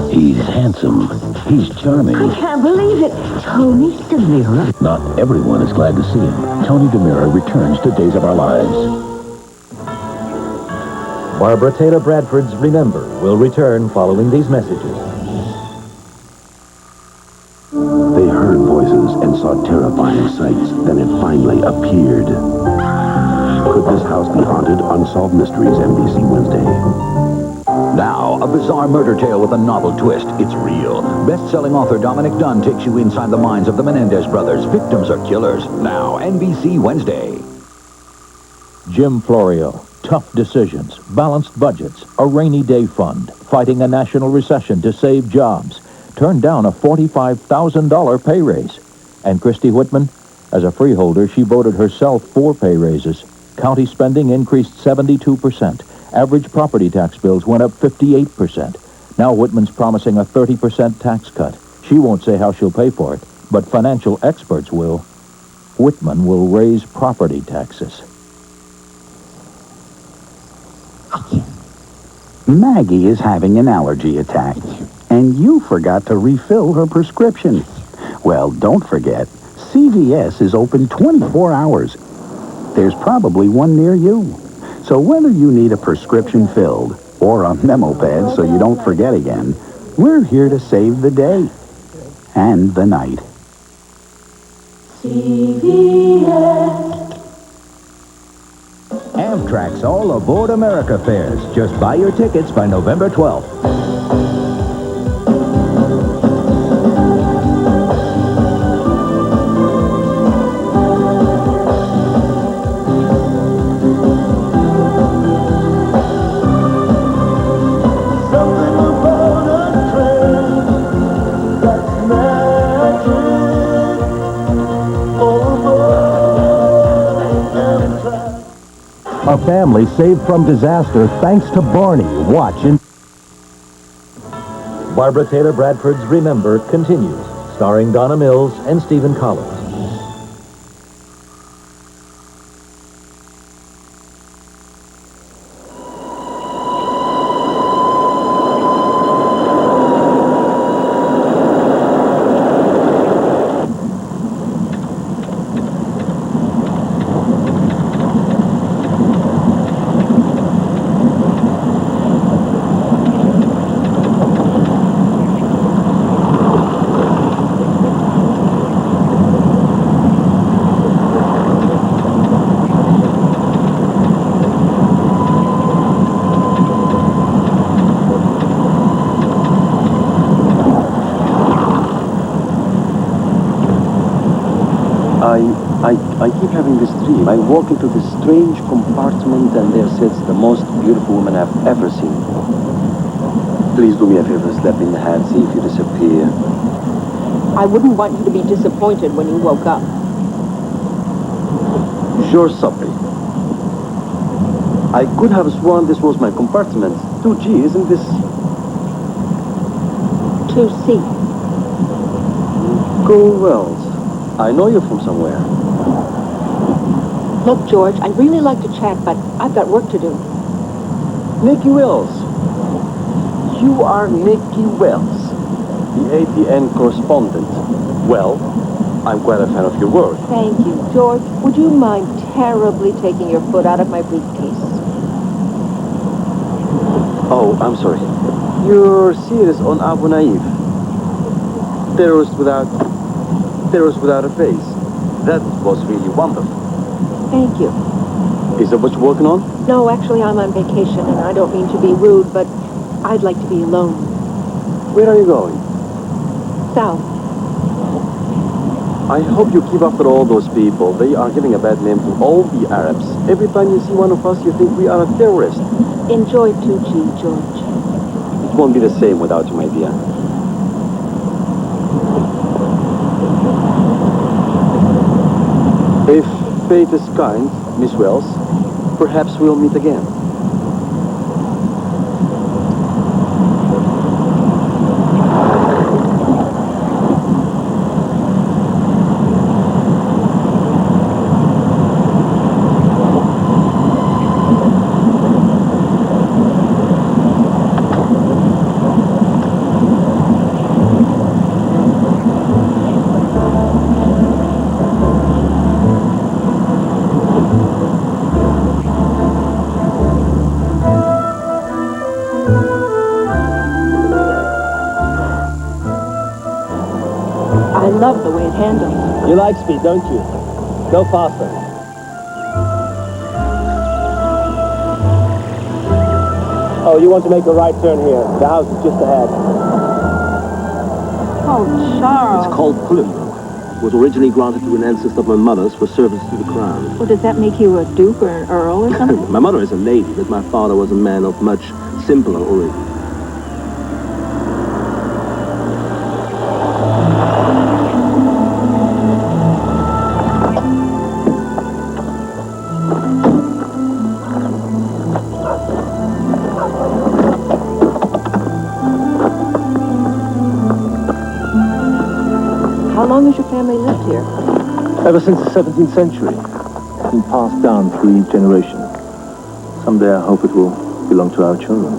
[SPEAKER 1] He's handsome. He's charming.
[SPEAKER 15] I can't believe it. Tony DeMira.
[SPEAKER 1] Not everyone is glad to see him. Tony DeMira returns to Days of Our Lives.
[SPEAKER 23] Barbara Taylor Bradford's Remember will return following these messages.
[SPEAKER 1] They heard voices and saw terrifying sights. Then it finally appeared. Could this house be haunted? Unsolved Mysteries, NBC Wednesday.
[SPEAKER 24] Now, a bizarre murder tale with a novel twist. It's real. Best-selling author Dominic Dunn takes you inside the minds of the Menendez brothers. Victims are killers. Now, NBC Wednesday.
[SPEAKER 11] Jim Florio. Tough decisions, balanced budgets, a rainy day fund, fighting a national recession to save jobs, turned down a $45,000 pay raise. And Christy Whitman, as a freeholder, she voted herself 4 pay raises. County spending increased 72%. Average property tax bills went up 58%. Now Whitman's promising a 30% tax cut. She won't say how she'll pay for it, but financial experts will. Whitman will raise property taxes.
[SPEAKER 19] Maggie is having an allergy attack, and you forgot to refill her prescription. Well, don't forget, CVS is open 24 hours. There's probably one near you. So whether you need a prescription filled or a memo pad so you don't forget again, we're here to save the day and the night.
[SPEAKER 15] CVS.
[SPEAKER 24] Amtrak's All Aboard America fares. Just buy your tickets by November 12th.
[SPEAKER 11] A family saved from disaster thanks to Barney. Watch in...
[SPEAKER 23] Barbara Taylor Bradford's Remember continues, starring Donna Mills and Stephen Collins.
[SPEAKER 3] I keep having this dream. I walk into this strange compartment and there sits the most beautiful woman I've ever seen. Please do me a favor, slap me in the hand, see if you disappear.
[SPEAKER 7] I wouldn't want you to be disappointed when you woke up.
[SPEAKER 3] Sure, sorry. I could have sworn this was my compartment. 2G, isn't this?
[SPEAKER 7] 2C.
[SPEAKER 3] Go Wells. I know you from somewhere.
[SPEAKER 7] Look, George, I'd really like to chat, but I've got work to do.
[SPEAKER 3] Nicky Wells. You are Nicky Wells, the APN correspondent. Well, I'm quite a fan of your work.
[SPEAKER 7] Thank you. George, would you mind terribly taking your foot out of my briefcase?
[SPEAKER 3] Oh, I'm sorry. Your series on Abu Naif. Terrorist without a face. That was really wonderful.
[SPEAKER 7] Thank you.
[SPEAKER 3] Is that what you're working on?
[SPEAKER 7] No, actually, I'm on vacation, and I don't mean to be rude, but I'd like to be alone.
[SPEAKER 3] Where are you going?
[SPEAKER 7] South.
[SPEAKER 3] I hope you keep after all those people. They are giving a bad name to all the Arabs. Every time you see one of us, you think we are a terrorist.
[SPEAKER 7] Enjoy 2G, George.
[SPEAKER 3] It won't be the same without you, my dear. If fate is kind, Miss Wells, perhaps we'll meet again.
[SPEAKER 7] I love the way it handles.
[SPEAKER 3] You like speed, don't you? Go faster. Oh, you want to make a right turn here. The house is just ahead.
[SPEAKER 7] Oh, Charles.
[SPEAKER 3] It's called Pullenbrook. It was originally granted to an ancestor of my mother's for service to the crown.
[SPEAKER 7] Well, does that make you a duke or an earl or something?
[SPEAKER 3] My mother is a lady, but my father was a man of much simpler origin.
[SPEAKER 7] How long has your family lived here?
[SPEAKER 3] Ever since the 17th century. It's been passed down through each generation. Someday I hope it will belong to our children.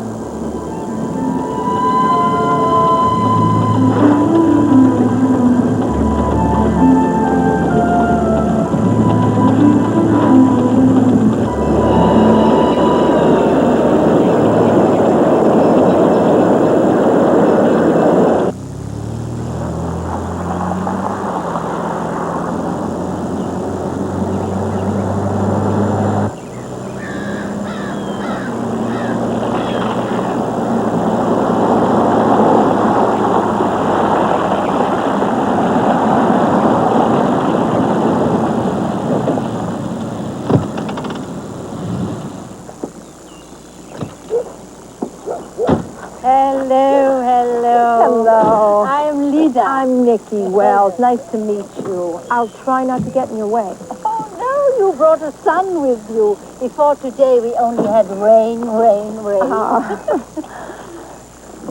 [SPEAKER 17] Hello. I'm Lida. I'm Nicky Wells. Nice to meet you. I'll try not to get in your way.
[SPEAKER 15] Oh, no, you brought a sun with you. Before today, we only had rain.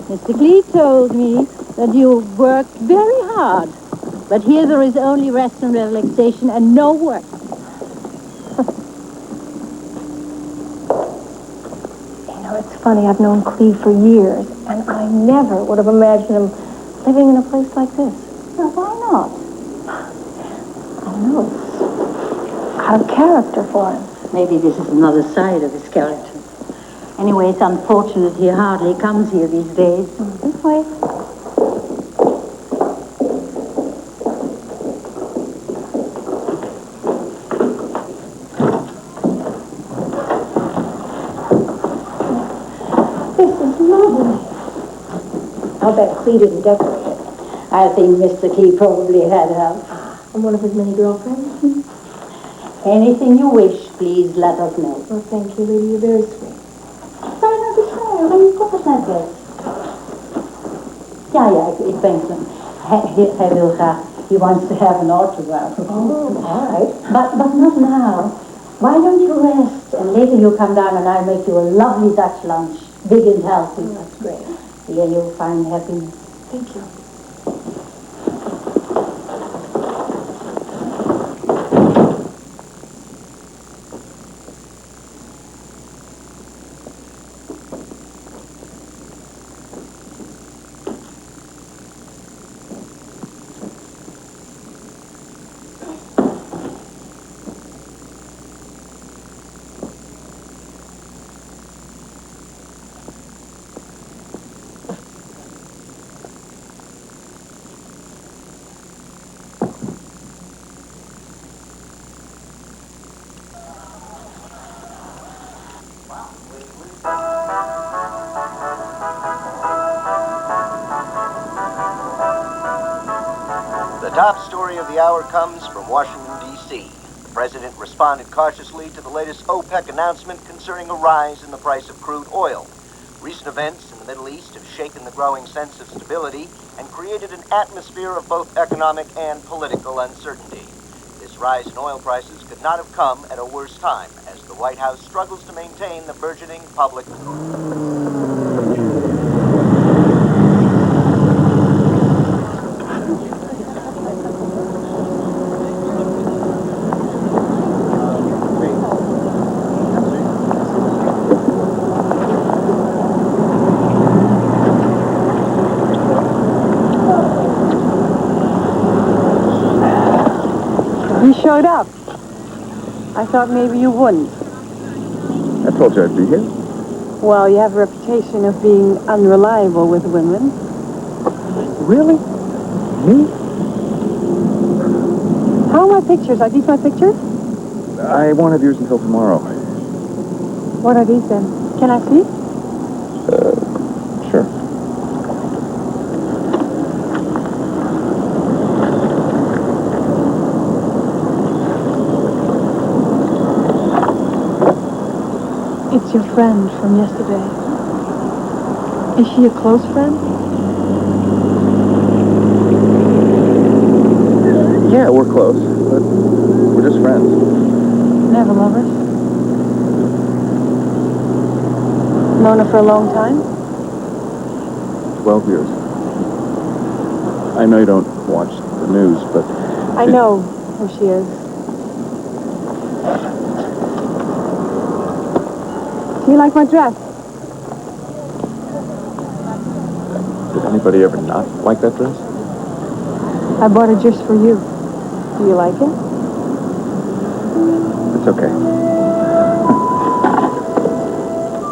[SPEAKER 15] Mr. Clee told me that you worked very hard. But here there is only rest and relaxation and no work.
[SPEAKER 17] It's funny, I've known Cleve for years, and I never would have imagined him living in a place like this.
[SPEAKER 15] Now, why not?
[SPEAKER 17] I don't know, it's out of character for him.
[SPEAKER 15] Maybe this is another side of his skeleton. Anyway, it's unfortunate he hardly comes here these days.
[SPEAKER 17] This way.
[SPEAKER 15] I'll bet Clee didn't decorate it. I think Mr. Clee probably had
[SPEAKER 17] I'm one of his many girlfriends.
[SPEAKER 15] Anything you wish, please let us know.
[SPEAKER 17] Well, thank you, lady. You're very sweet.
[SPEAKER 15] Zou je nou beschrijven waar je kop naar kijkt? Ja, ik denk hem. Hij wil graag. He wants to have an autograph.
[SPEAKER 17] Oh, all right.
[SPEAKER 15] But not now. Why don't you rest and later you'll come down and I'll make you a lovely Dutch lunch, big and healthy.
[SPEAKER 17] That's great.
[SPEAKER 15] Here you'll find happiness.
[SPEAKER 17] Thank you.
[SPEAKER 5] The top story of the hour comes from Washington, D.C. The president responded cautiously to the latest OPEC announcement concerning a rise in the price of crude oil. Recent events in the Middle East have shaken the growing sense of stability and created an atmosphere of both economic and political uncertainty. This rise in oil prices could not have come at a worse time, as the White House struggles to maintain the burgeoning public.
[SPEAKER 7] You showed up. I thought maybe you wouldn't.
[SPEAKER 2] I told you I'd be here.
[SPEAKER 7] Well, you have a reputation of being unreliable with women.
[SPEAKER 2] Really? Me?
[SPEAKER 7] How are my pictures? Are these my pictures?
[SPEAKER 2] I won't have yours until tomorrow.
[SPEAKER 7] What are these then? Can I see?
[SPEAKER 2] Sure.
[SPEAKER 7] It's your friend from yesterday. Is she a close friend?
[SPEAKER 2] Yeah, we're close, but we're just friends.
[SPEAKER 7] Never lovers? Known her for a long time?
[SPEAKER 2] 12 years. I know you don't watch the news, but...
[SPEAKER 7] I know who she is. Do you like my dress?
[SPEAKER 2] Did anybody ever not like that dress?
[SPEAKER 7] I bought it just for you. Do you like it?
[SPEAKER 2] It's okay.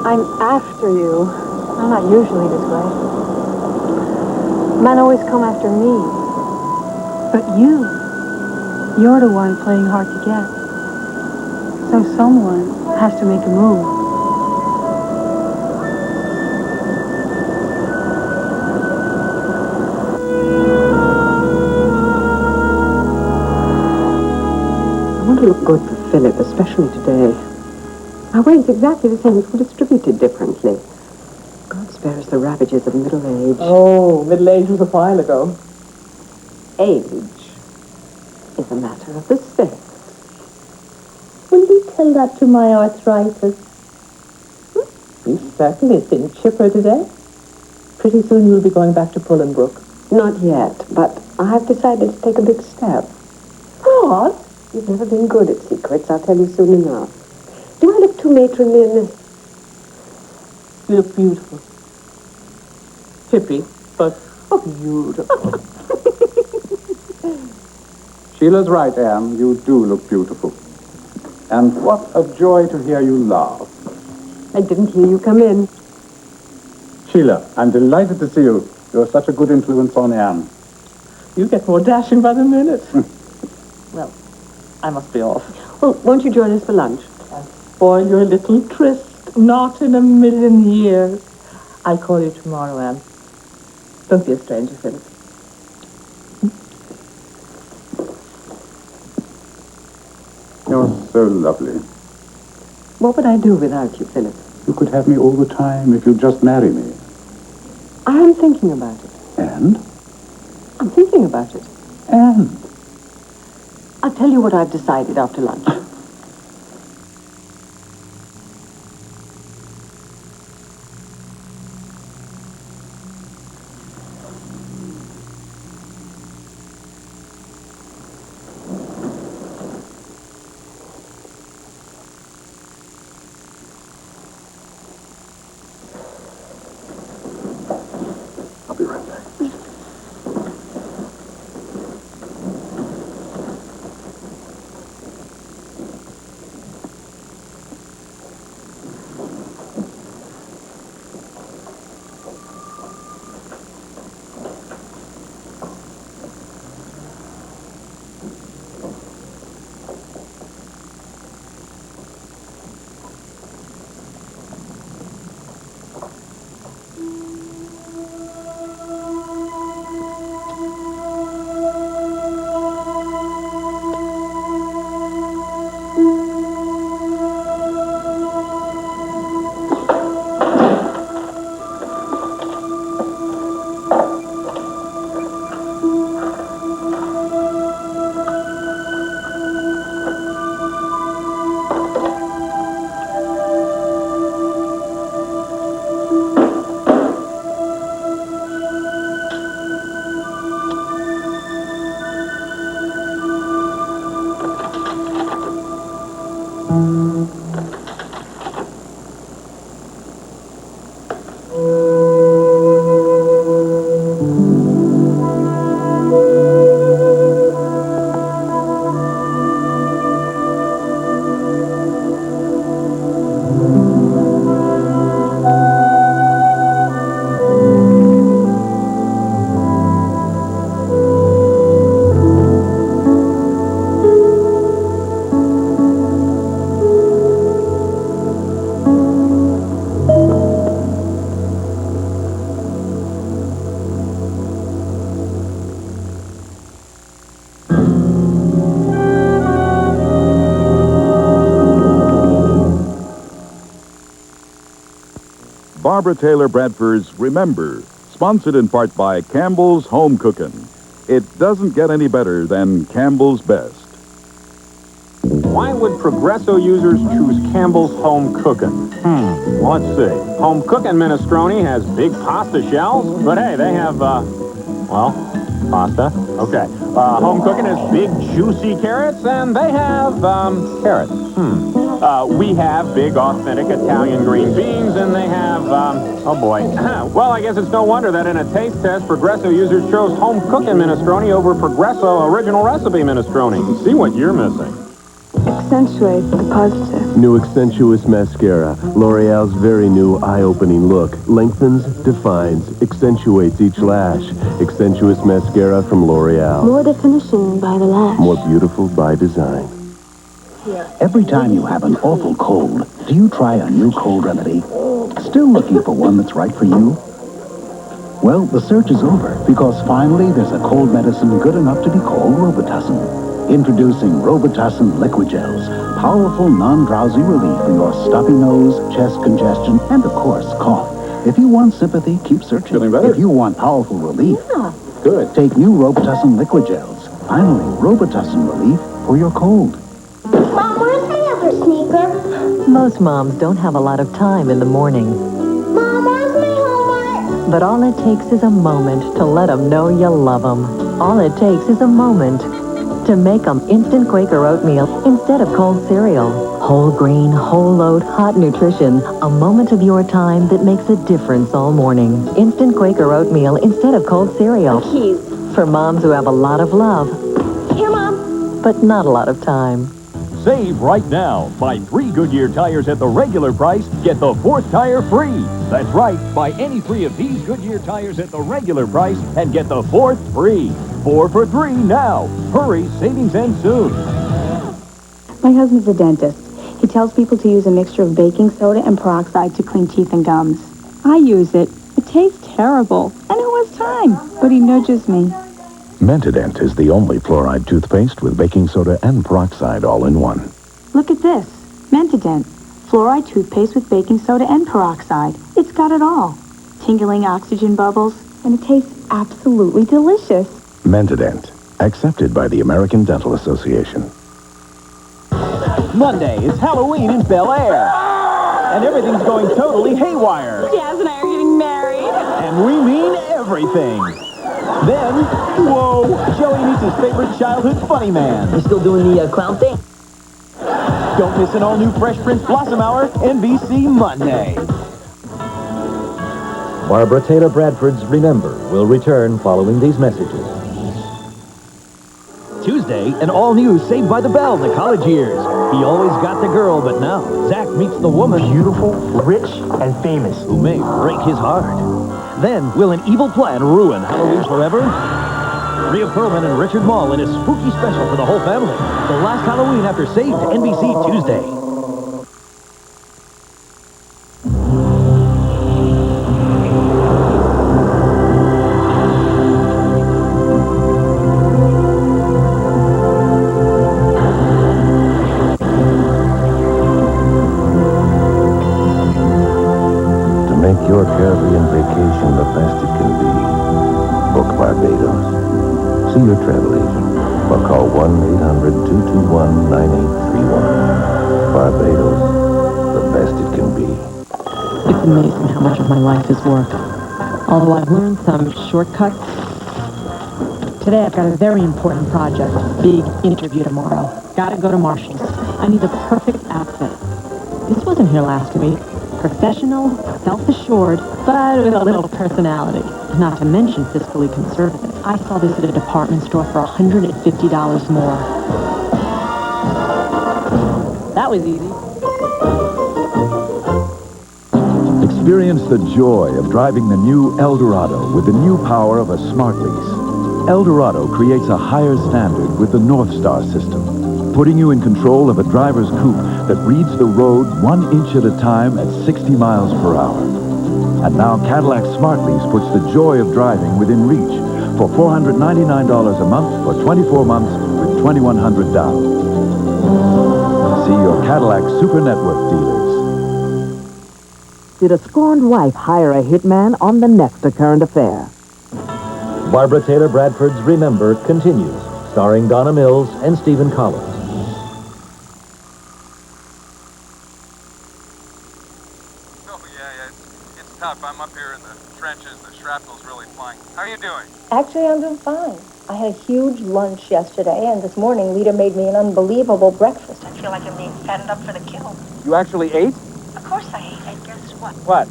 [SPEAKER 7] I'm after you. I'm not usually this way. Men always come after me. But you're the one playing hard to get. So someone has to make a move.
[SPEAKER 9] I want to look good for Philip, especially today. Our weight's exactly the same, but we're distributed differently. God spare us the ravages of middle age.
[SPEAKER 8] Oh, middle age was a while ago.
[SPEAKER 9] Age is a matter of the sex.
[SPEAKER 8] Will you tell that to my arthritis? You certainly seem chipper today. Pretty soon you'll be going back to Pullenbrook.
[SPEAKER 9] Not yet, but I have decided to take a big step.
[SPEAKER 8] What?
[SPEAKER 9] You've never been good at secrets, I'll tell you soon enough. Do I look too matronly in this?
[SPEAKER 8] You look beautiful. Hippie, but beautiful.
[SPEAKER 21] Sheila's right, Anne. You do look beautiful. And what a joy to hear you laugh.
[SPEAKER 9] I didn't hear you come in.
[SPEAKER 21] Sheila, I'm delighted to see you. You're such a good influence on Anne.
[SPEAKER 8] You get more dashing by the minute. Well, I must be off.
[SPEAKER 9] Well, won't you join us for lunch?
[SPEAKER 8] I'll spoil your little tryst. Not in a million years. I'll call you tomorrow, Anne. Don't be a stranger, Philip.
[SPEAKER 21] so lovely.
[SPEAKER 9] What would I do without you, Philip?
[SPEAKER 21] You could have me all the time if you'd just marry me.
[SPEAKER 9] I am thinking about it.
[SPEAKER 21] And?
[SPEAKER 9] I'm thinking about it.
[SPEAKER 21] And?
[SPEAKER 9] I'll tell you what I've decided after lunch.
[SPEAKER 21] I'll be right back.
[SPEAKER 10] Barbara Taylor Bradford's Remember, sponsored in part by Campbell's Home Cookin'. It doesn't get any better than Campbell's Best.
[SPEAKER 20] Why would Progresso users choose Campbell's Home Cookin'? Let's see. Home Cookin' Minestrone has big pasta shells, but hey, they have, pasta. Okay. Home Cookin' has big juicy carrots, and they have, carrots. We have big authentic Italian green beans, and they have, oh boy. Well, I guess it's no wonder that in a taste test, Progresso users chose Home Cookin' Minestrone over Progresso Original Recipe Minestrone. See what you're missing.
[SPEAKER 6] Accentuate the positive.
[SPEAKER 12] New Accentuous Mascara. L'Oreal's very new eye-opening look. Lengthens, defines, accentuates each lash. Accentuous Mascara from L'Oreal.
[SPEAKER 6] More definition by the lash.
[SPEAKER 12] More beautiful by design.
[SPEAKER 1] Every time you have an awful cold, do you try a new cold remedy? Still looking for one that's right for you? Well, the search is over, because finally there's a cold medicine good enough to be called Robitussin. Introducing Robitussin Liquid Gels, powerful non-drowsy relief for your stuffy nose, chest congestion, and of course, cough. If you want sympathy, keep searching.
[SPEAKER 21] Feeling better?
[SPEAKER 1] If you want powerful relief,
[SPEAKER 21] Good.
[SPEAKER 1] take new Robitussin Liquid Gels. Finally, Robitussin relief for your cold.
[SPEAKER 13] Mom, where's my other sneaker?
[SPEAKER 16] Most moms don't have a lot of time in the morning.
[SPEAKER 13] Mom, where's my homework?
[SPEAKER 16] But all it takes is a moment to let them know you love them. All it takes is a moment to make them instant Quaker oatmeal instead of cold cereal. Whole grain, whole oat, hot nutrition. A moment of your time that makes a difference all morning. Instant Quaker oatmeal instead of cold cereal.
[SPEAKER 7] Keys.
[SPEAKER 16] For moms who have a lot of love,
[SPEAKER 7] Here, Mom.
[SPEAKER 16] but not a lot of time.
[SPEAKER 11] Save right now. Buy 3 Goodyear tires at the regular price, get the 4th tire free. That's right. Buy any 3 of these Goodyear tires at the regular price and get the 4th free. 4 for 3 now. Hurry, savings end soon.
[SPEAKER 6] My husband's a dentist. He tells people to use a mixture of baking soda and peroxide to clean teeth and gums. I use it. It tastes terrible. And who has time? But he nudges me.
[SPEAKER 10] Mentadent is the only fluoride toothpaste with baking soda and peroxide all in one.
[SPEAKER 6] Look at this. Mentadent. Fluoride toothpaste with baking soda and peroxide. It's got it all. Tingling oxygen bubbles, and it tastes absolutely delicious.
[SPEAKER 10] Mentadent, accepted by the American Dental Association.
[SPEAKER 4] Monday is Halloween in Bel Air. And everything's going totally haywire.
[SPEAKER 6] Jazz and I are getting married.
[SPEAKER 4] And we mean everything. Then, whoa, Joey meets his favorite childhood funny man.
[SPEAKER 14] You still doing the clown thing?
[SPEAKER 4] Don't miss an all-new Fresh Prince Blossom Hour, NBC Monday.
[SPEAKER 23] Barbara Taylor Bradford's Remember will return following these messages.
[SPEAKER 18] Tuesday, an all-new Saved by the Bell, the college years. He always got the girl, but now Zach meets the woman. Beautiful, rich, and famous. Who may break his heart. Then, will an evil plan ruin Halloween forever? Rhea Perlman and Richard Mall in a spooky special for the whole family. The last Halloween after Saved, NBC Tuesday.
[SPEAKER 10] To make your Caribbean vacation the best it can be, book Barbados. See your travel agent or call 1-800-221-9831. Barbados, the best it can be.
[SPEAKER 16] It's amazing how much of my life is work. Although I've learned some shortcuts. Today I've got a very important project. Big interview tomorrow. Gotta go to Marshall's. I need the perfect outfit. This wasn't here last week. Professional, self-assured, but with a little personality. Not to mention fiscally conservative. I saw this at a department store for $150 more. That was easy.
[SPEAKER 10] Experience the joy of driving the new Eldorado with the new power of a smart lease. Eldorado creates a higher standard with the North Star system, putting you in control of a driver's coupe that reads the road 1 inch at a time at 60 miles per hour. And now Cadillac Smart Lease puts the joy of driving within reach for $499 a month for 24 months with $2,100 down. See your Cadillac Super Network dealers.
[SPEAKER 22] Did a scorned wife hire a hitman on the next current affair?
[SPEAKER 23] Barbara Taylor Bradford's Remember continues, starring Donna Mills and Stephen Collins.
[SPEAKER 2] It's tough. I'm up here in the trenches. The shrapnel's really flying. How are you doing?
[SPEAKER 25] Actually, I'm doing fine. I had a huge lunch yesterday, and this morning Lita made me an unbelievable breakfast. I feel like I'm being fattened up for the kill.
[SPEAKER 2] You actually ate?
[SPEAKER 25] Of course I ate, and guess what?
[SPEAKER 2] What?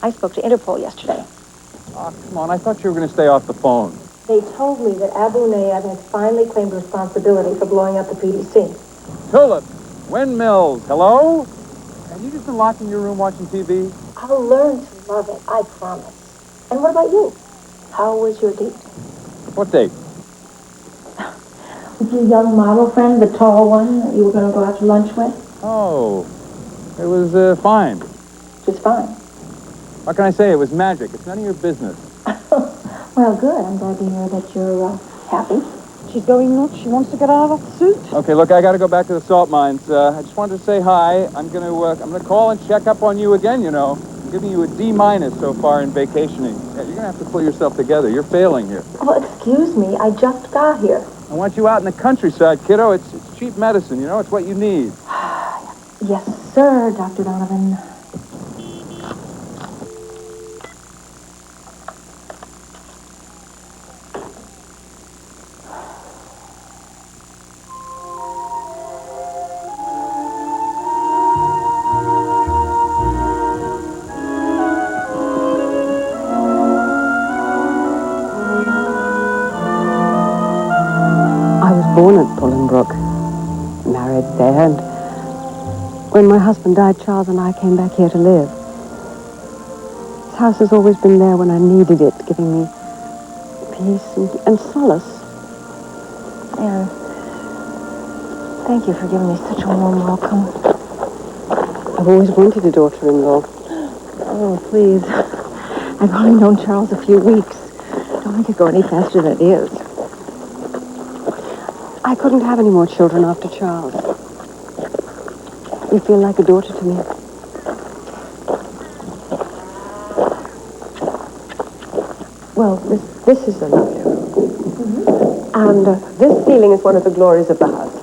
[SPEAKER 25] I spoke to Interpol yesterday.
[SPEAKER 2] Oh, come on. I thought you were going to stay off the phone.
[SPEAKER 25] They told me that Abu Nayab has finally claimed responsibility for blowing up the PDC.
[SPEAKER 2] Tulip, windmills, hello? Have you just been locked in your room watching TV?
[SPEAKER 25] I'll learn to love it, I promise. And what about you? How was your date?
[SPEAKER 2] What date?
[SPEAKER 25] With your young model friend, the tall one that you were going to go out to lunch with?
[SPEAKER 2] Oh, it was fine.
[SPEAKER 25] Just fine.
[SPEAKER 2] What can I say? It was magic. It's none of your business.
[SPEAKER 25] Well, good. I'm glad to hear that you're happy.
[SPEAKER 15] She's going nuts. She wants to get out of the suit.
[SPEAKER 2] Okay, look, I got to go back to the salt mines. I just wanted to say hi. I'm gonna call and check up on you again. You know, I'm giving you a D- so far in vacationing. Yeah, you're gonna have to pull yourself together. You're failing here.
[SPEAKER 25] Well, excuse me. I just got here.
[SPEAKER 2] I want you out in the countryside, kiddo. It's cheap medicine. You know, it's what you need.
[SPEAKER 25] Yes, sir, Dr. Donovan.
[SPEAKER 9] Born at Bolingbroke, married there, and when my husband died, Charles and I came back here to live. This house has always been there when I needed it, giving me peace and solace.
[SPEAKER 25] Anne, thank you for giving me such a warm welcome.
[SPEAKER 9] I've always wanted a daughter-in-law.
[SPEAKER 25] Oh, please. I've only known Charles a few weeks. Don't make it go any faster than it is.
[SPEAKER 9] I couldn't have any more children after Charles. You feel like a daughter to me. Well, this is a lovely room. And this ceiling is one of the glories of the house.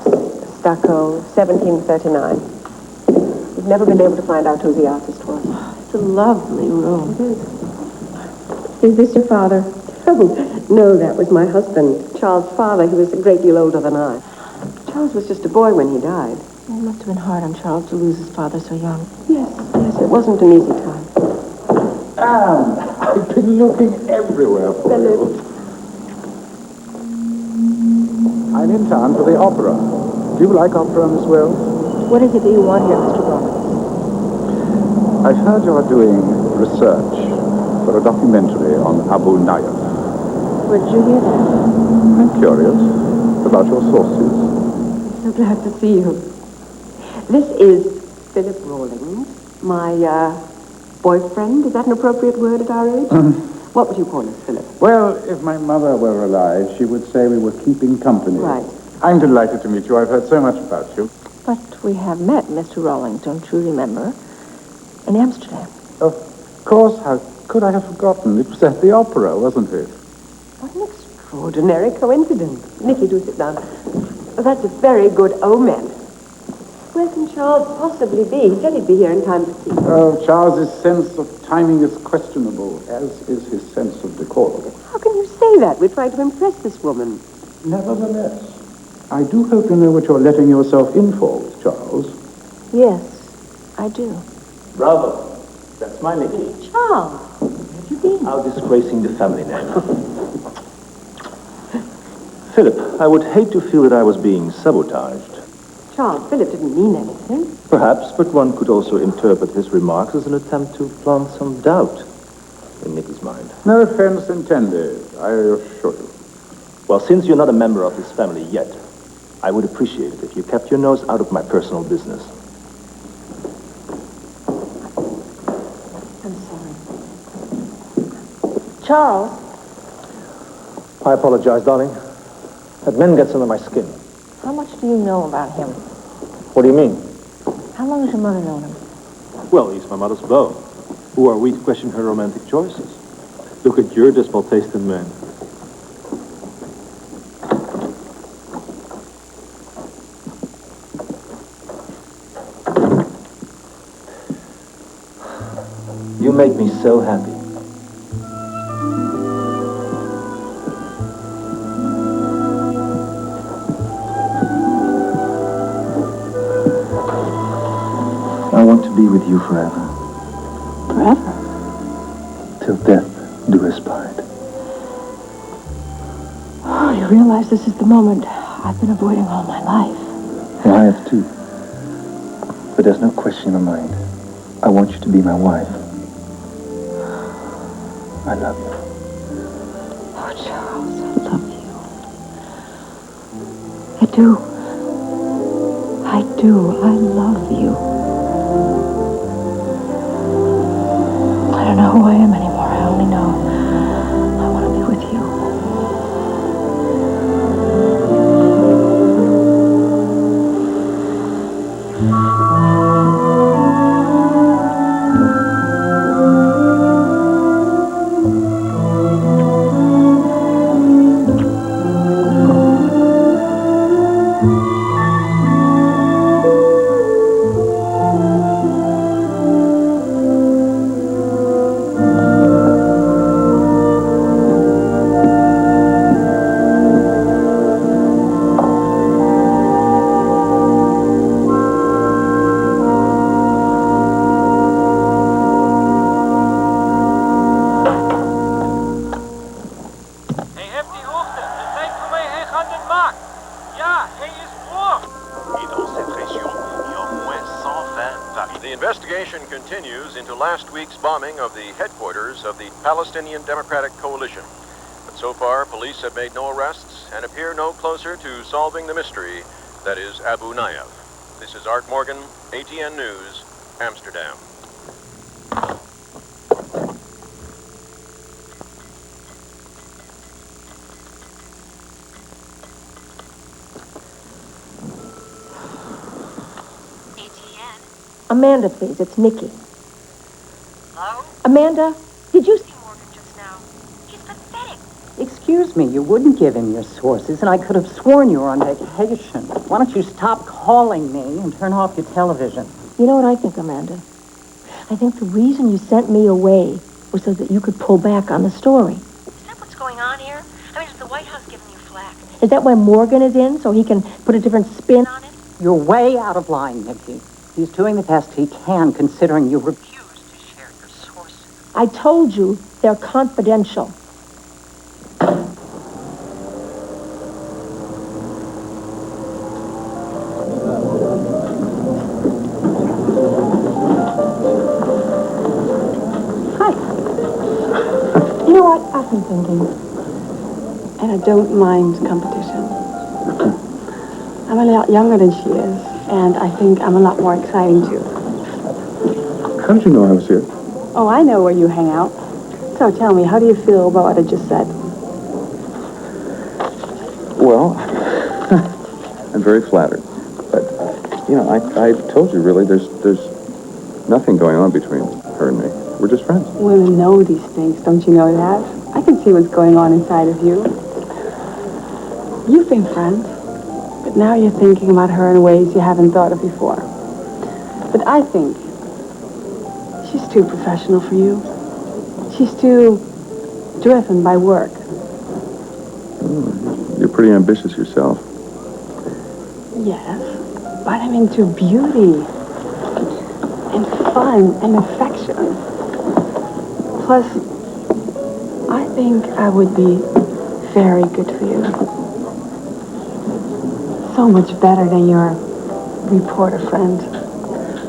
[SPEAKER 9] It's stucco, 1739. We've never been able to find out who the artist was.
[SPEAKER 8] It's a lovely room.
[SPEAKER 9] It is. Is this your father? Oh, no, that was my husband, Charles' father. He was a great deal older than I. Charles was just a boy when he died.
[SPEAKER 25] It must have been hard on Charles to lose his father so young.
[SPEAKER 9] Yes, it wasn't an easy time.
[SPEAKER 21] Anne, I've been looking everywhere for you. I'm in town for the opera. Do you like opera, Miss Wells?
[SPEAKER 25] What is it that you want here, Mr. Rollins?
[SPEAKER 21] I've heard you're doing research for a documentary on Abu Nayef.
[SPEAKER 9] Where did you hear that?
[SPEAKER 21] I'm curious about your sources.
[SPEAKER 9] So glad to see you. This is Philip Rawlings, my boyfriend. Is that an appropriate word at our age? What would you call us, Philip?
[SPEAKER 21] Well, if my mother were alive, she would say we were keeping company.
[SPEAKER 9] Right.
[SPEAKER 21] I'm delighted to meet you. I've heard so much about you.
[SPEAKER 25] But we have met, Mr. Rawlings, don't you remember? In Amsterdam.
[SPEAKER 21] Of course, how could I have forgotten? It was at the opera, wasn't it?
[SPEAKER 9] What an extraordinary coincidence. Nicky, do sit down. That's a very good omen. Where can Charles possibly be? He said he'd be here in time for tea.
[SPEAKER 21] Oh, Charles's sense of timing is questionable, as is his sense of decorum.
[SPEAKER 9] How can you say that? We're trying to impress this woman.
[SPEAKER 21] Nevertheless, I do hope you know what you're letting yourself in for with Charles.
[SPEAKER 25] Yes, I do.
[SPEAKER 12] Bravo. That's my Nicky.
[SPEAKER 25] Charles, where have you been?
[SPEAKER 12] Out disgracing the family name. Philip, I would hate to feel that I was being sabotaged.
[SPEAKER 9] Charles, Philip didn't mean anything.
[SPEAKER 12] Perhaps, but one could also interpret his remarks as an attempt to plant some doubt in Nicky's mind.
[SPEAKER 21] No offense intended, I assure you.
[SPEAKER 12] Well, since you're not a member of this family yet, I would appreciate it if you kept your nose out of my personal business.
[SPEAKER 9] I'm sorry.
[SPEAKER 25] Charles?
[SPEAKER 18] I apologize, darling. That man gets under my skin.
[SPEAKER 25] How much do you know about him?
[SPEAKER 18] What do you mean?
[SPEAKER 25] How long has your mother known him?
[SPEAKER 2] Well, he's my mother's beau. Who are we to question her romantic choices? Look at your dismal taste in men.
[SPEAKER 12] You make me so happy. I want to be with you forever.
[SPEAKER 25] Forever?
[SPEAKER 12] Till death do us part.
[SPEAKER 25] Oh, you realize this is the moment I've been avoiding all my life.
[SPEAKER 12] Well, I have too. But there's no question in my mind. I want you to be my wife. I love you.
[SPEAKER 25] Oh, Charles, I love you. I do. I do. I love you. I don't know who I am anymore. I only know I want to be with you.
[SPEAKER 3] The investigation continues into last week's bombing of the headquarters of the Palestinian Democratic Coalition. But so far, police have made no arrests and appear no closer to solving the mystery that is Abu Nayef. This is Art Morgan, ATN News, Amsterdam.
[SPEAKER 25] Amanda, please. It's Nikki. Hello? Amanda, did you see Morgan just now? He's pathetic.
[SPEAKER 5] Excuse me, you wouldn't give him your sources, and I could have sworn you were on vacation. Why don't you stop calling me and turn off your television?
[SPEAKER 25] You know what I think, Amanda? I think the reason you sent me away was so that you could pull back on the story.
[SPEAKER 14] Is that what's going on here? I mean, is the White House giving you flack?
[SPEAKER 25] Is that why Morgan is in, so he can put a different spin on it?
[SPEAKER 5] You're way out of line, Nikki. He's doing the best he can, considering you refused to share your sources.
[SPEAKER 25] I told you they're confidential.
[SPEAKER 6] You know what? I've been thinking. And I don't mind competition. I'm a lot younger than she is, and I think I'm a lot more exciting too.
[SPEAKER 2] How did you know I was here?
[SPEAKER 6] Oh, I know where you hang out. So tell me, how do you feel about what I just said?
[SPEAKER 2] Well, I'm very flattered. But, you know, I told you, really, there's nothing going on between her and me. We're just friends.
[SPEAKER 6] Women know these things, don't you know that? I can see what's going on inside of you. You've been friends, but now you're thinking about her in ways you haven't thought of before. But I think she's too professional for you. She's too driven by work.
[SPEAKER 2] You're pretty ambitious yourself.
[SPEAKER 6] Yes, but I'm into beauty and fun and affection. Plus, I think I would be very good for you. So much better than your reporter friend.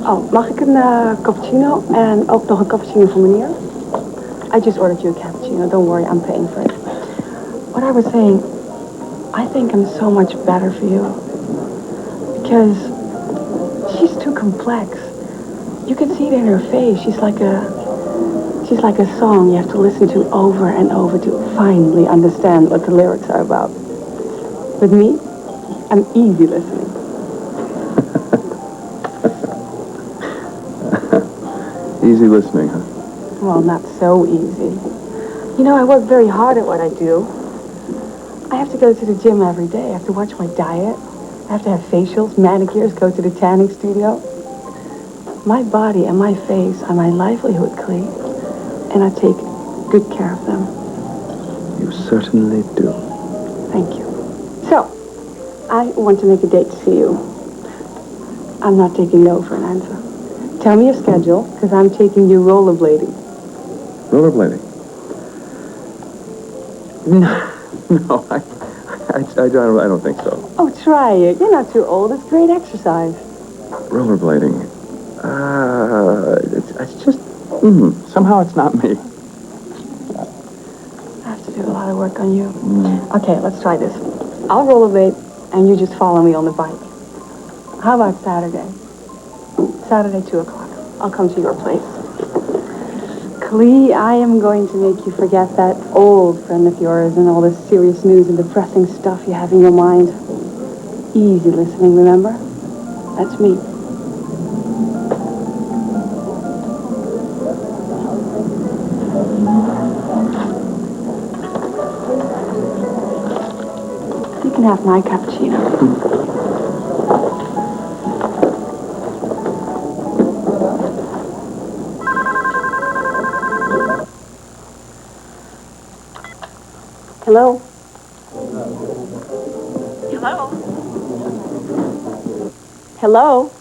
[SPEAKER 6] Oh, mag ik een cappuccino en ook nog een cappuccino voor meneer? I just ordered you a cappuccino. Don't worry, I'm paying for it. What I was saying, I think I'm so much better for you. Because she's too complex. You can see it in her face. She's like a song you have to listen to over and over to finally understand what the lyrics are about. With me, I'm easy listening.
[SPEAKER 2] Easy listening, huh?
[SPEAKER 6] Well, not so easy. You know, I work very hard at what I do. I have to go to the gym every day. I have to watch my diet. I have to have facials, manicures, go to the tanning studio. My body and my face are my livelihood, Clee. And I take good care of them.
[SPEAKER 2] You certainly do.
[SPEAKER 6] Thank you. So, I want to make a date to see you. I'm not taking no for an answer. Tell me your schedule, because I'm taking you rollerblading.
[SPEAKER 2] Rollerblading? No, I don't think so.
[SPEAKER 6] Oh, try it. You're not too old. It's great exercise.
[SPEAKER 2] Rollerblading. It's just, somehow it's not me.
[SPEAKER 6] I have to do a lot of work on you. Okay, let's try this. I'll rollerblade, and you just follow me on the bike. How about Saturday? Saturday, 2 o'clock. I'll come to your place. Clee, I am going to make you forget that old friend of yours and all the serious news and depressing stuff you have in your mind. Easy listening, remember? That's me. You can have my cappuccino. Hello?
[SPEAKER 14] Hello?
[SPEAKER 6] Hello?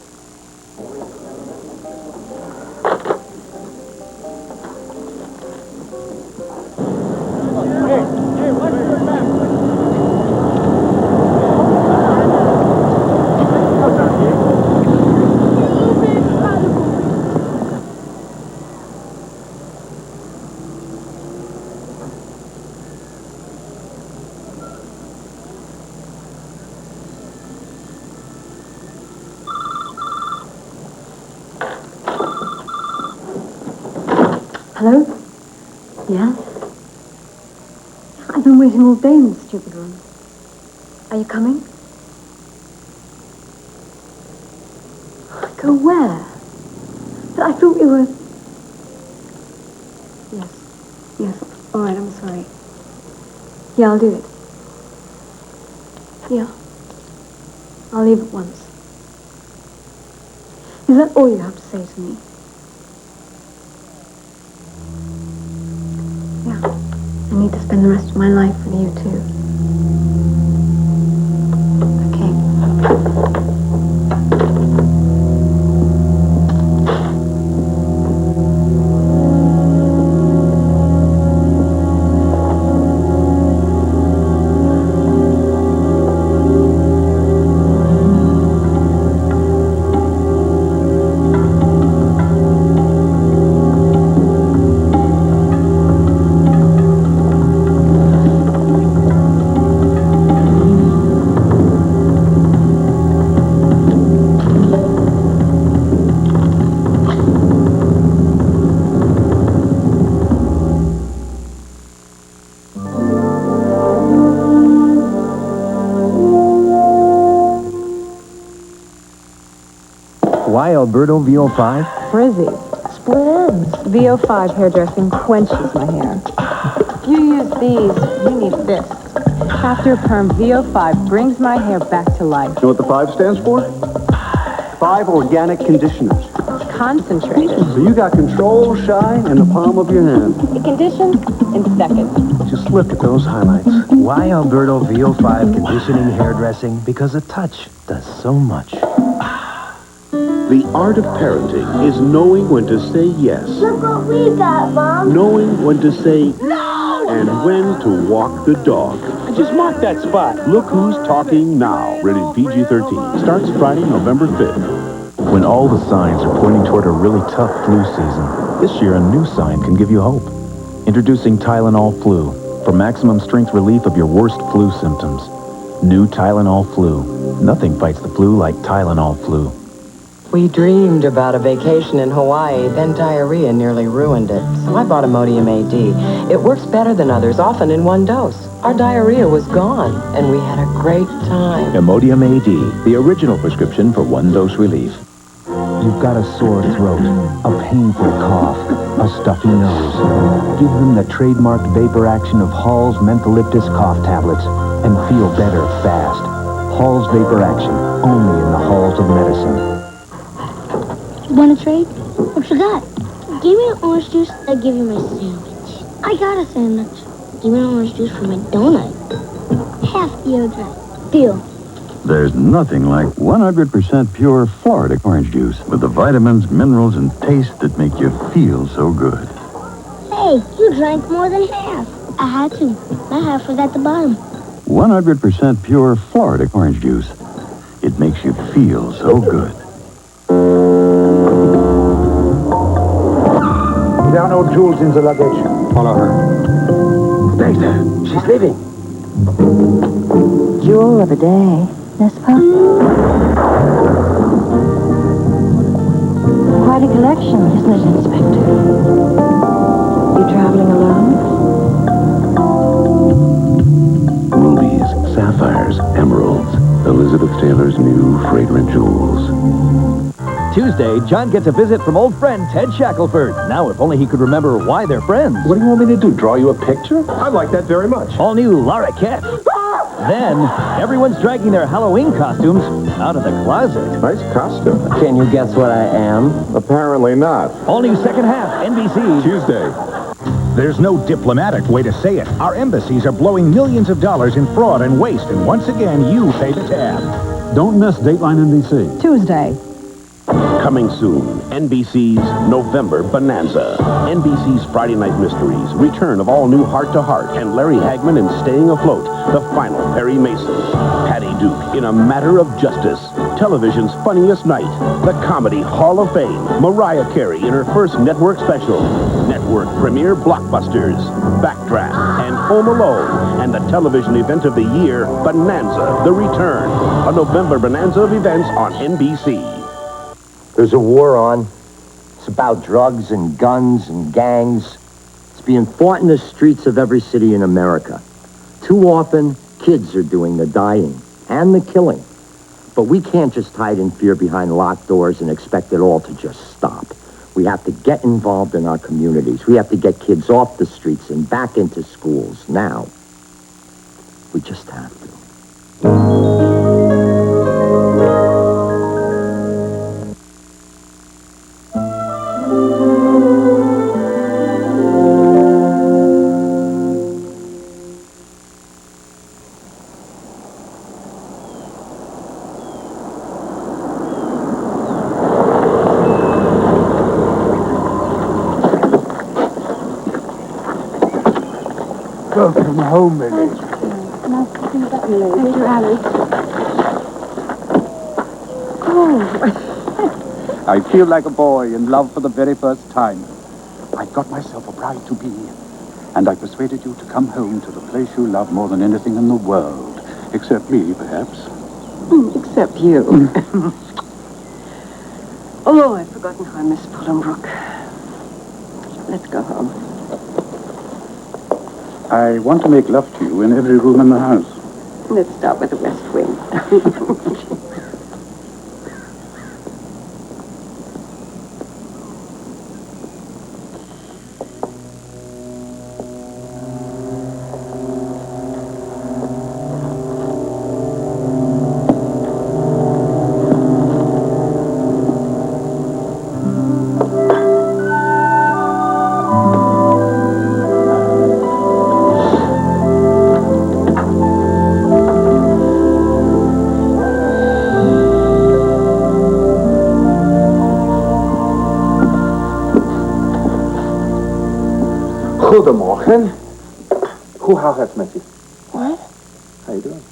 [SPEAKER 9] Hello? Yes? I've been waiting all day in this stupid room. Are you coming? Go where?
[SPEAKER 1] I thought we were... Yes. All right, I'm sorry. Yeah, I'll do it. Yeah. I'll leave at once. Is that all you have to say to me? Yeah. I need to spend the rest of my life with you, too. Okay.
[SPEAKER 18] Why Alberto VO5?
[SPEAKER 9] Frizzy. Split ends. VO5 hairdressing quenches my hair. If you use these, you need this. After perm, VO5 brings my hair back to life.
[SPEAKER 21] Know what the 5 stands for? 5 organic conditioners.
[SPEAKER 9] Concentrated.
[SPEAKER 21] So you got control, shine, in the palm of your hand.
[SPEAKER 9] It conditions in seconds.
[SPEAKER 18] Just look at those highlights. Why Alberto VO5 conditioning hairdressing? Because a touch does so much.
[SPEAKER 11] The art of parenting is knowing when to say yes.
[SPEAKER 13] Look what we got, Mom.
[SPEAKER 11] Knowing when to say no. And when to walk the dog.
[SPEAKER 18] I just marked that spot.
[SPEAKER 11] Look Who's Talking Now. Rated PG-13. Starts Friday, November 5th.
[SPEAKER 10] When all the signs are pointing toward a really tough flu season, this year a new sign can give you hope. Introducing Tylenol Flu for maximum strength relief of your worst flu symptoms. New Tylenol Flu. Nothing fights the flu like Tylenol Flu.
[SPEAKER 16] We dreamed about a vacation in Hawaii, then diarrhea nearly ruined it. So I bought Imodium AD. It works better than others, often in one dose. Our diarrhea was gone, and we had a great time.
[SPEAKER 10] Imodium AD, the original prescription for one-dose relief.
[SPEAKER 22] You've got a sore throat, a painful cough, a stuffy nose. Give them the trademarked vapor action of Hall's Mentholyptus cough tablets and feel better fast. Hall's Vapor Action, only in the halls of medicine.
[SPEAKER 13] Want to trade? What you got? Give me an orange juice, I'll give you my sandwich. I got a sandwich. Give me an orange juice for my donut. Half deodorant. Deal.
[SPEAKER 17] There's nothing like 100% pure Florida orange juice with the vitamins, minerals, and taste that make you feel so good.
[SPEAKER 13] Hey, you drank more than half. I had to. My half was at the bottom.
[SPEAKER 17] 100% pure Florida orange juice. It makes you feel so good.
[SPEAKER 19] There are no jewels in the luggage. Follow her.
[SPEAKER 12] Inspector, she's leaving.
[SPEAKER 9] Jewel of the day, n'est-ce pas? Quite a collection, isn't it, Inspector? You traveling alone?
[SPEAKER 11] Rubies, sapphires, emeralds. Elizabeth Taylor's new fragrant jewels.
[SPEAKER 18] Tuesday, John gets a visit from old friend Ted Shackelford. Now, if only he could remember why they're friends.
[SPEAKER 21] What do you want me to do, draw you a picture? I like that very much.
[SPEAKER 18] All new Laura Kett. Then, everyone's dragging their Halloween costumes out of the closet.
[SPEAKER 21] Nice costume.
[SPEAKER 12] Can you guess what I am?
[SPEAKER 21] Apparently not.
[SPEAKER 18] All new second half, NBC.
[SPEAKER 21] Tuesday.
[SPEAKER 10] There's no diplomatic way to say it. Our embassies are blowing millions of dollars in fraud and waste, and once again, you pay the tab.
[SPEAKER 21] Don't miss Dateline NBC.
[SPEAKER 9] Tuesday.
[SPEAKER 11] Coming soon, NBC's November Bonanza. NBC's Friday Night Mysteries, return of all new Heart to Heart, and Larry Hagman in Staying Afloat, the final Perry Mason. Patty Duke in A Matter of Justice, television's funniest night. The Comedy Hall of Fame, Mariah Carey in her first network special. Network premiere blockbusters, Backdraft, and Home Alone, and the television event of the year, Bonanza, The Return. A November Bonanza of events on NBC.
[SPEAKER 12] There's a war on. It's about drugs and guns and gangs. It's being fought in the streets of every city in America. Too often, kids are doing the dying and the killing. But we can't just hide in fear behind locked doors and expect it all to just stop.
[SPEAKER 4] We have to get involved in our communities. We have to get kids off the streets and back into schools now. We just have to.
[SPEAKER 21] Welcome home, Millie.
[SPEAKER 1] Nice to see you back, Millie. Thank you, Alice. Oh.
[SPEAKER 21] I feel like a boy in love for the very first time. I got myself a bride-to-be, and I persuaded you to come home to the place you love more than anything in the world. Except me, perhaps.
[SPEAKER 9] Except you. Oh, I've forgotten how I miss Bolingbroke. Let's go home.
[SPEAKER 21] I want to make love to you in every room in the house.
[SPEAKER 9] Let's start with the West Wing.
[SPEAKER 2] Goedemorgen. Hoe gaat het met je?
[SPEAKER 1] What?
[SPEAKER 2] How you doing?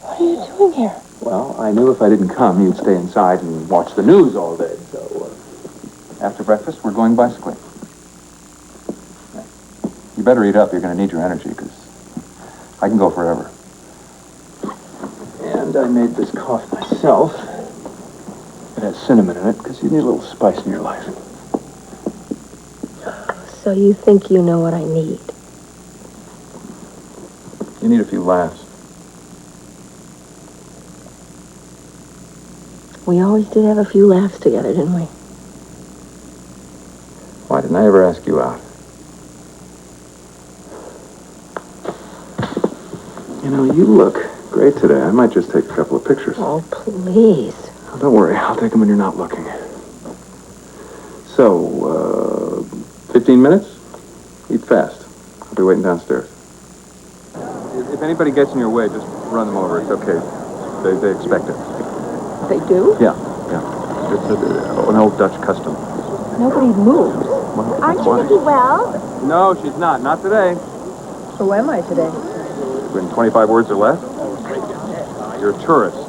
[SPEAKER 1] What are you doing here?
[SPEAKER 2] Well, I knew if I didn't come, you'd stay inside and watch the news all day. So, after breakfast, we're going bicycling. You better eat up. You're going to need your energy, because I can go forever. And I made this coffee myself. It has cinnamon in it, because you need a little spice in your life.
[SPEAKER 1] So you think you know what I need?
[SPEAKER 2] You need a few laughs.
[SPEAKER 1] We always did have a few laughs together, didn't we?
[SPEAKER 2] Why didn't I ever ask you out? You know, you look great today. I might just take a couple of pictures.
[SPEAKER 1] Oh, please.
[SPEAKER 2] Oh, don't worry. I'll take them when you're not looking. So, 15 minutes? Eat fast. I'll be waiting downstairs. If anybody gets in your way, just run them over. It's okay. They expect it.
[SPEAKER 1] They do?
[SPEAKER 2] Yeah. It's an old Dutch custom.
[SPEAKER 1] Nobody moves.
[SPEAKER 2] Well,
[SPEAKER 1] Aren't
[SPEAKER 2] why?
[SPEAKER 1] you Nicky Wells?
[SPEAKER 2] No, she's not. Not today.
[SPEAKER 1] Who am I today?
[SPEAKER 2] In 25 words or less? You're a tourist.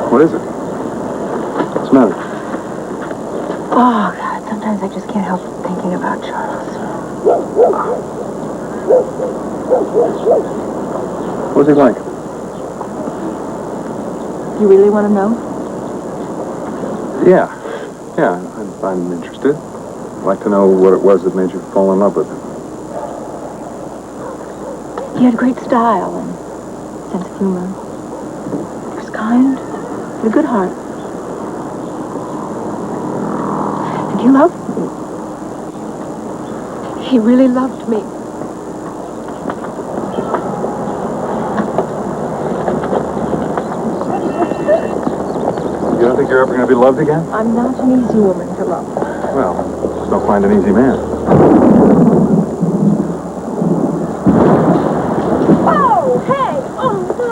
[SPEAKER 2] What is it? What's the matter?
[SPEAKER 1] Oh, God, sometimes I just can't help thinking about Charles.
[SPEAKER 2] What's he like?
[SPEAKER 1] You really want to know?
[SPEAKER 2] Yeah, I'm interested. I'd like to know what it was that made you fall in love with him.
[SPEAKER 1] He had great style and sense of humor. He was kind, had a good heart. And he loved me. He really loved me.
[SPEAKER 2] You don't think you're ever going to be loved again?
[SPEAKER 1] I'm not an easy woman to love.
[SPEAKER 2] Well, just don't find an easy man.
[SPEAKER 1] Oh, hey! Oh, no!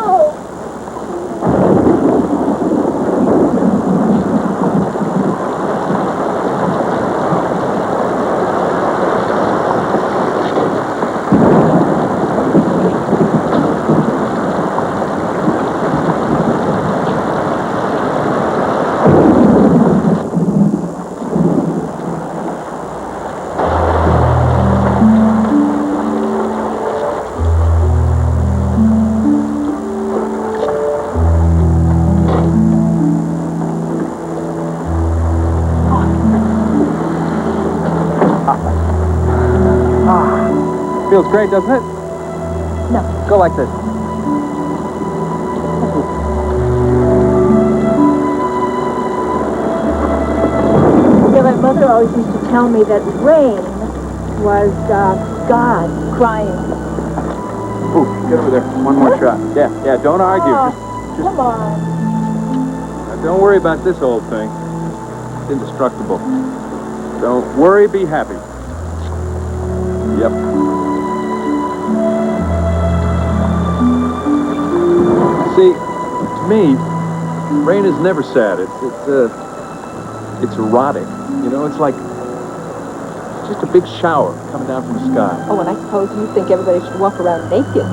[SPEAKER 2] feels great, doesn't it?
[SPEAKER 25] No.
[SPEAKER 2] Go like this.
[SPEAKER 25] Yeah, my mother always used to tell me that rain was God crying.
[SPEAKER 2] Ooh, get over there. One more shot. Yeah, don't argue.
[SPEAKER 25] Oh,
[SPEAKER 2] Just
[SPEAKER 25] come on.
[SPEAKER 2] now, don't worry about this old thing. It's indestructible. Don't worry, be happy. Yep. See, to me, rain is never sad. It's erotic. You know, it's like just a big shower coming down from the sky.
[SPEAKER 25] Oh, and I suppose you think everybody should walk around naked.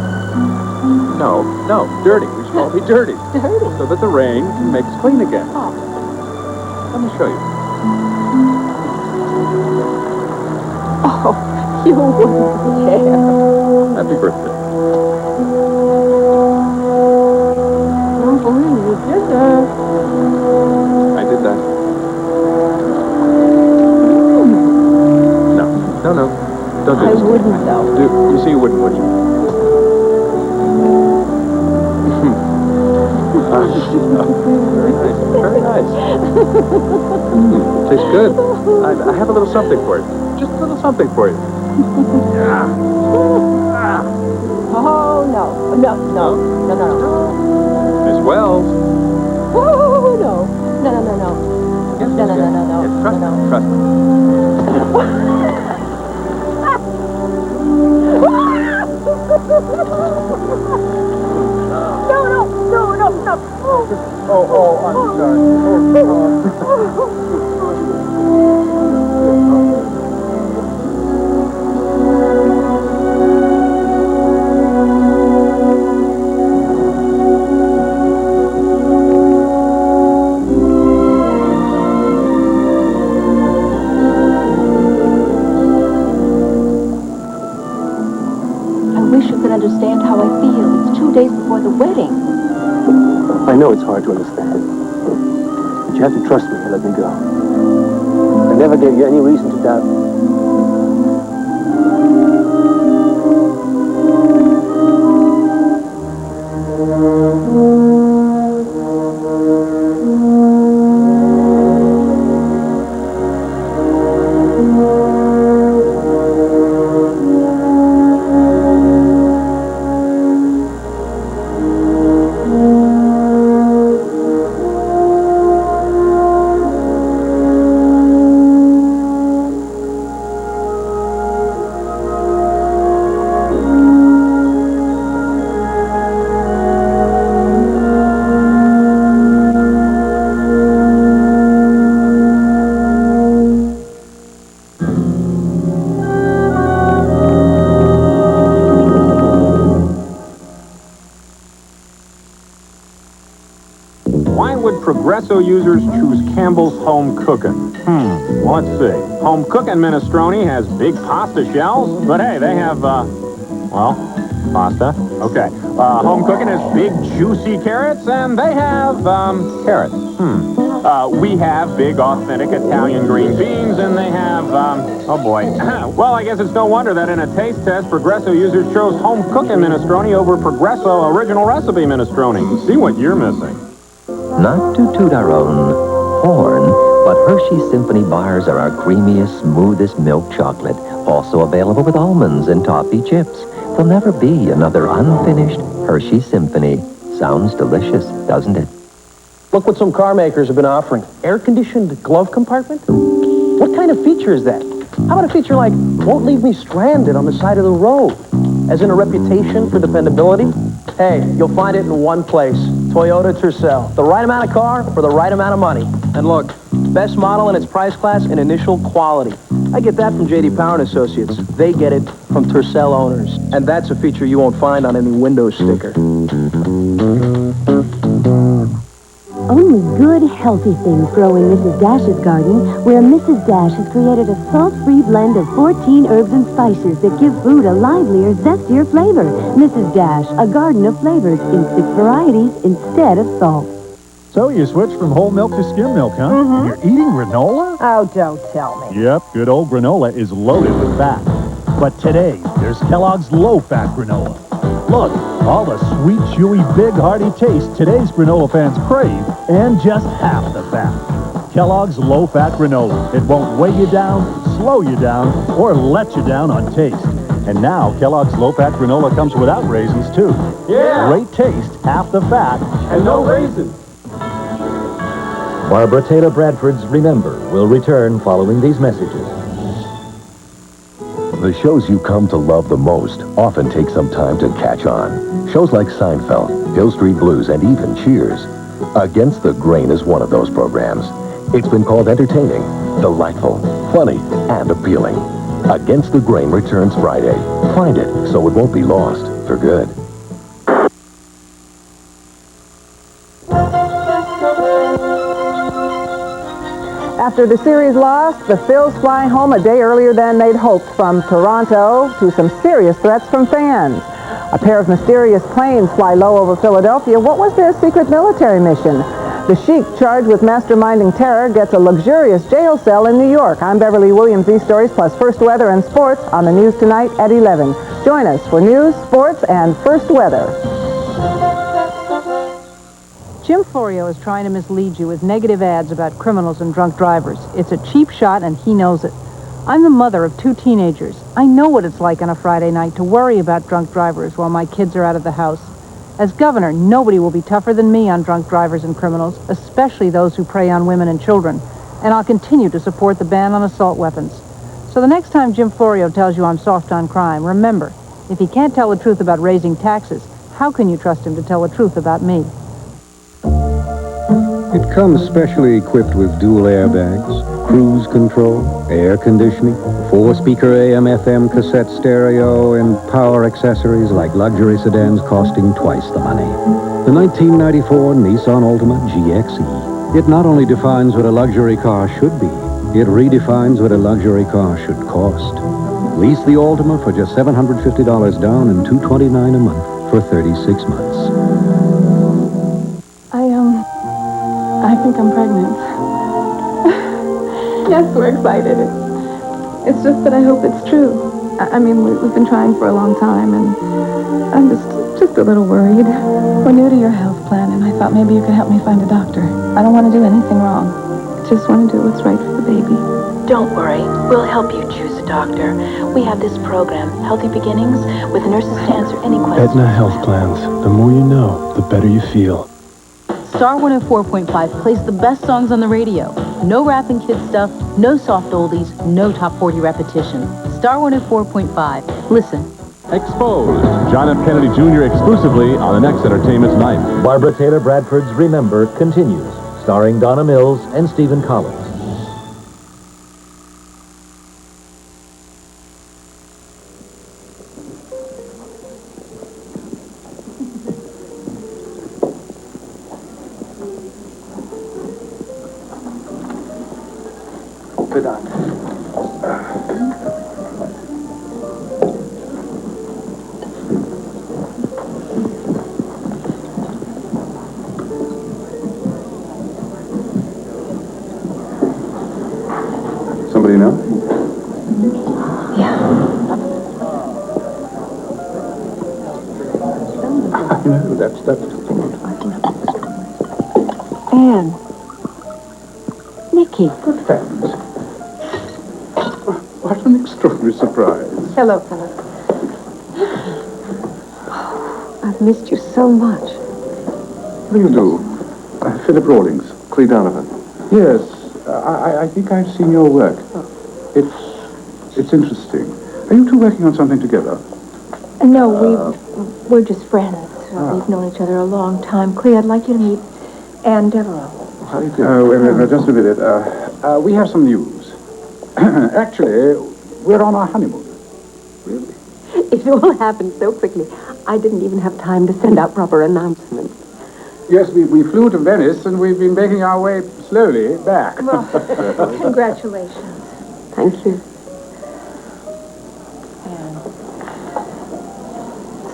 [SPEAKER 2] No, dirty. We should all be dirty.
[SPEAKER 25] Dirty?
[SPEAKER 2] So that the rain can make us clean again.
[SPEAKER 25] Oh.
[SPEAKER 2] Let me show you.
[SPEAKER 25] Oh, you wouldn't care.
[SPEAKER 2] Happy birthday.
[SPEAKER 25] Don't believe you did that.
[SPEAKER 2] I did that. No. Don't do
[SPEAKER 25] I
[SPEAKER 2] this.
[SPEAKER 25] wouldn't, though.
[SPEAKER 2] You see you wouldn't, would you? Very nice. Tastes good. I have a little something for you. Just a little something for you.
[SPEAKER 25] Oh, no.
[SPEAKER 2] Miss Wells.
[SPEAKER 25] Oh, no. No.
[SPEAKER 2] Yes,
[SPEAKER 25] No.
[SPEAKER 2] Trust me.
[SPEAKER 25] No.
[SPEAKER 2] Oh, I'm
[SPEAKER 25] I wish you could understand how I feel. It's 2 days before the wedding.
[SPEAKER 19] I know it's hard to understand, but you have to trust me and let me go. I never gave you any reason to doubt me.
[SPEAKER 11] Why would Progresso users choose Campbell's Home Cookin'? Let's see. Home Cookin' Minestrone has big pasta shells, but hey, they have, pasta. Okay. Home Cookin' has big juicy carrots, and they have, carrots. We have big authentic Italian green beans, and they have, oh boy. Well, I guess it's no wonder that in a taste test, Progresso users chose Home Cookin' Minestrone over Progresso Original Recipe Minestrone. See what you're missing.
[SPEAKER 4] Not to toot our own horn, but Hershey's Symphony bars are our creamiest, smoothest milk chocolate, also available with almonds and toffee chips. There'll never be another unfinished Hershey's Symphony. Sounds delicious, doesn't it?
[SPEAKER 7] Look what some car makers have been offering. Air-conditioned glove compartment? What kind of feature is that? How about a feature like, won't leave me stranded on the side of the road? As in a reputation for dependability? Hey, you'll find it in one place. Toyota Tercel. The right amount of car for the right amount of money. And look, best model in its price class and initial quality. I get that from J.D. Power & Associates. They get it from Tercel owners. And that's a feature you won't find on any window sticker.
[SPEAKER 15] Only good, healthy things grow in Mrs. Dash's garden, where Mrs. Dash has created a salt-free blend of 14 herbs and spices that give food a livelier, zestier flavor. Mrs. Dash, a garden of flavors in 6 varieties instead of salt.
[SPEAKER 10] So you switched from whole milk to skim milk, huh? And you're eating granola?
[SPEAKER 5] Oh, don't tell me.
[SPEAKER 10] Yep, good old granola is loaded with fat. But today,
[SPEAKER 18] there's Kellogg's low-fat granola. Look, all the sweet, chewy, big, hearty taste today's granola fans crave, and just half the fat. Kellogg's low-fat granola. It won't weigh you down, slow you down, or let you down on taste. And now, Kellogg's low-fat granola comes without raisins, too.
[SPEAKER 2] Yeah.
[SPEAKER 18] Great taste, half the fat,
[SPEAKER 2] And no raisins.
[SPEAKER 4] Barbara Taylor Bradford's Remember will return following these messages.
[SPEAKER 3] The shows you come to love the most often take some time to catch on. Shows like Seinfeld, Hill Street Blues, and even Cheers. Against the Grain is one of those programs. It's been called entertaining, delightful, funny, and appealing. Against the Grain returns Friday. Find it so it won't be lost for good.
[SPEAKER 8] After the series lost, the Phils fly home a day earlier than they'd hoped from Toronto to some serious threats from fans. A pair of mysterious planes fly low over Philadelphia. What was their secret military mission? The Sheik, charged with masterminding terror, gets a luxurious jail cell in New York. I'm Beverly Williams. These stories plus first weather and sports on the news tonight at 11. Join us for news, sports, and first weather.
[SPEAKER 20] Jim Florio is trying to mislead you with negative ads about criminals and drunk drivers. It's a cheap shot, and he knows it. I'm the mother of 2 teenagers. I know what it's like on a Friday night to worry about drunk drivers while my kids are out of the house. As governor, nobody will be tougher than me on drunk drivers and criminals, especially those who prey on women and children. And I'll continue to support the ban on assault weapons. So the next time Jim Florio tells you I'm soft on crime, remember, if he can't tell the truth about raising taxes, how can you trust him to tell the truth about me?
[SPEAKER 23] It comes specially equipped with dual airbags, cruise control, air conditioning, 4-speaker AM/FM cassette stereo, and power accessories like luxury sedans costing twice the money. The 1994 Nissan Altima GXE. It not only defines what a luxury car should be, it redefines what a luxury car should cost. Lease the Altima for just $750 down and $229 a month for 36 months.
[SPEAKER 6] I think I'm pregnant. Yes, we're excited. It's just that I hope it's true. I mean, we've been trying for a long time, and I'm just a little worried. We're new to your health plan, and I thought maybe you could help me find a doctor. I don't want to do anything wrong. Just want to do what's right for the baby.
[SPEAKER 1] Don't worry. We'll help you choose a doctor. We have this program, Healthy Beginnings, with nurses to answer any questions.
[SPEAKER 24] Aetna Health Plans. The more you know, the better you feel.
[SPEAKER 26] Star 104.5 plays the best songs on the radio. No rap and kid stuff, no soft oldies, no top 40 repetition. Star 104.5. Listen.
[SPEAKER 2] Exposed. John F. Kennedy Jr. exclusively on the next Entertainment Tonight.
[SPEAKER 4] Barbara Taylor Bradford's Remember continues, starring Donna Mills and Stephen Collins.
[SPEAKER 19] Sit down.
[SPEAKER 2] Somebody know? No, that's
[SPEAKER 9] Anne. Nicky.
[SPEAKER 2] Good heavens. What an extraordinary surprise.
[SPEAKER 9] Hello, Philip. I've missed you so much.
[SPEAKER 2] What do you do? Philip Rawlings, Clee Donovan. Yes, I think I've seen your work. It's interesting. Are you two working on something together?
[SPEAKER 1] No, we're just friends. We've known each other a long time. Clea, I'd like you to meet Anne Devereaux.
[SPEAKER 2] How do you do? Wait a minute, just a minute. We have some news. Actually, we're on our honeymoon.
[SPEAKER 9] Really? It all happened so quickly. I didn't even have time to send out proper announcements.
[SPEAKER 2] Yes, we flew to Venice, and we've been making our way slowly back.
[SPEAKER 1] Well, congratulations.
[SPEAKER 9] Thank you.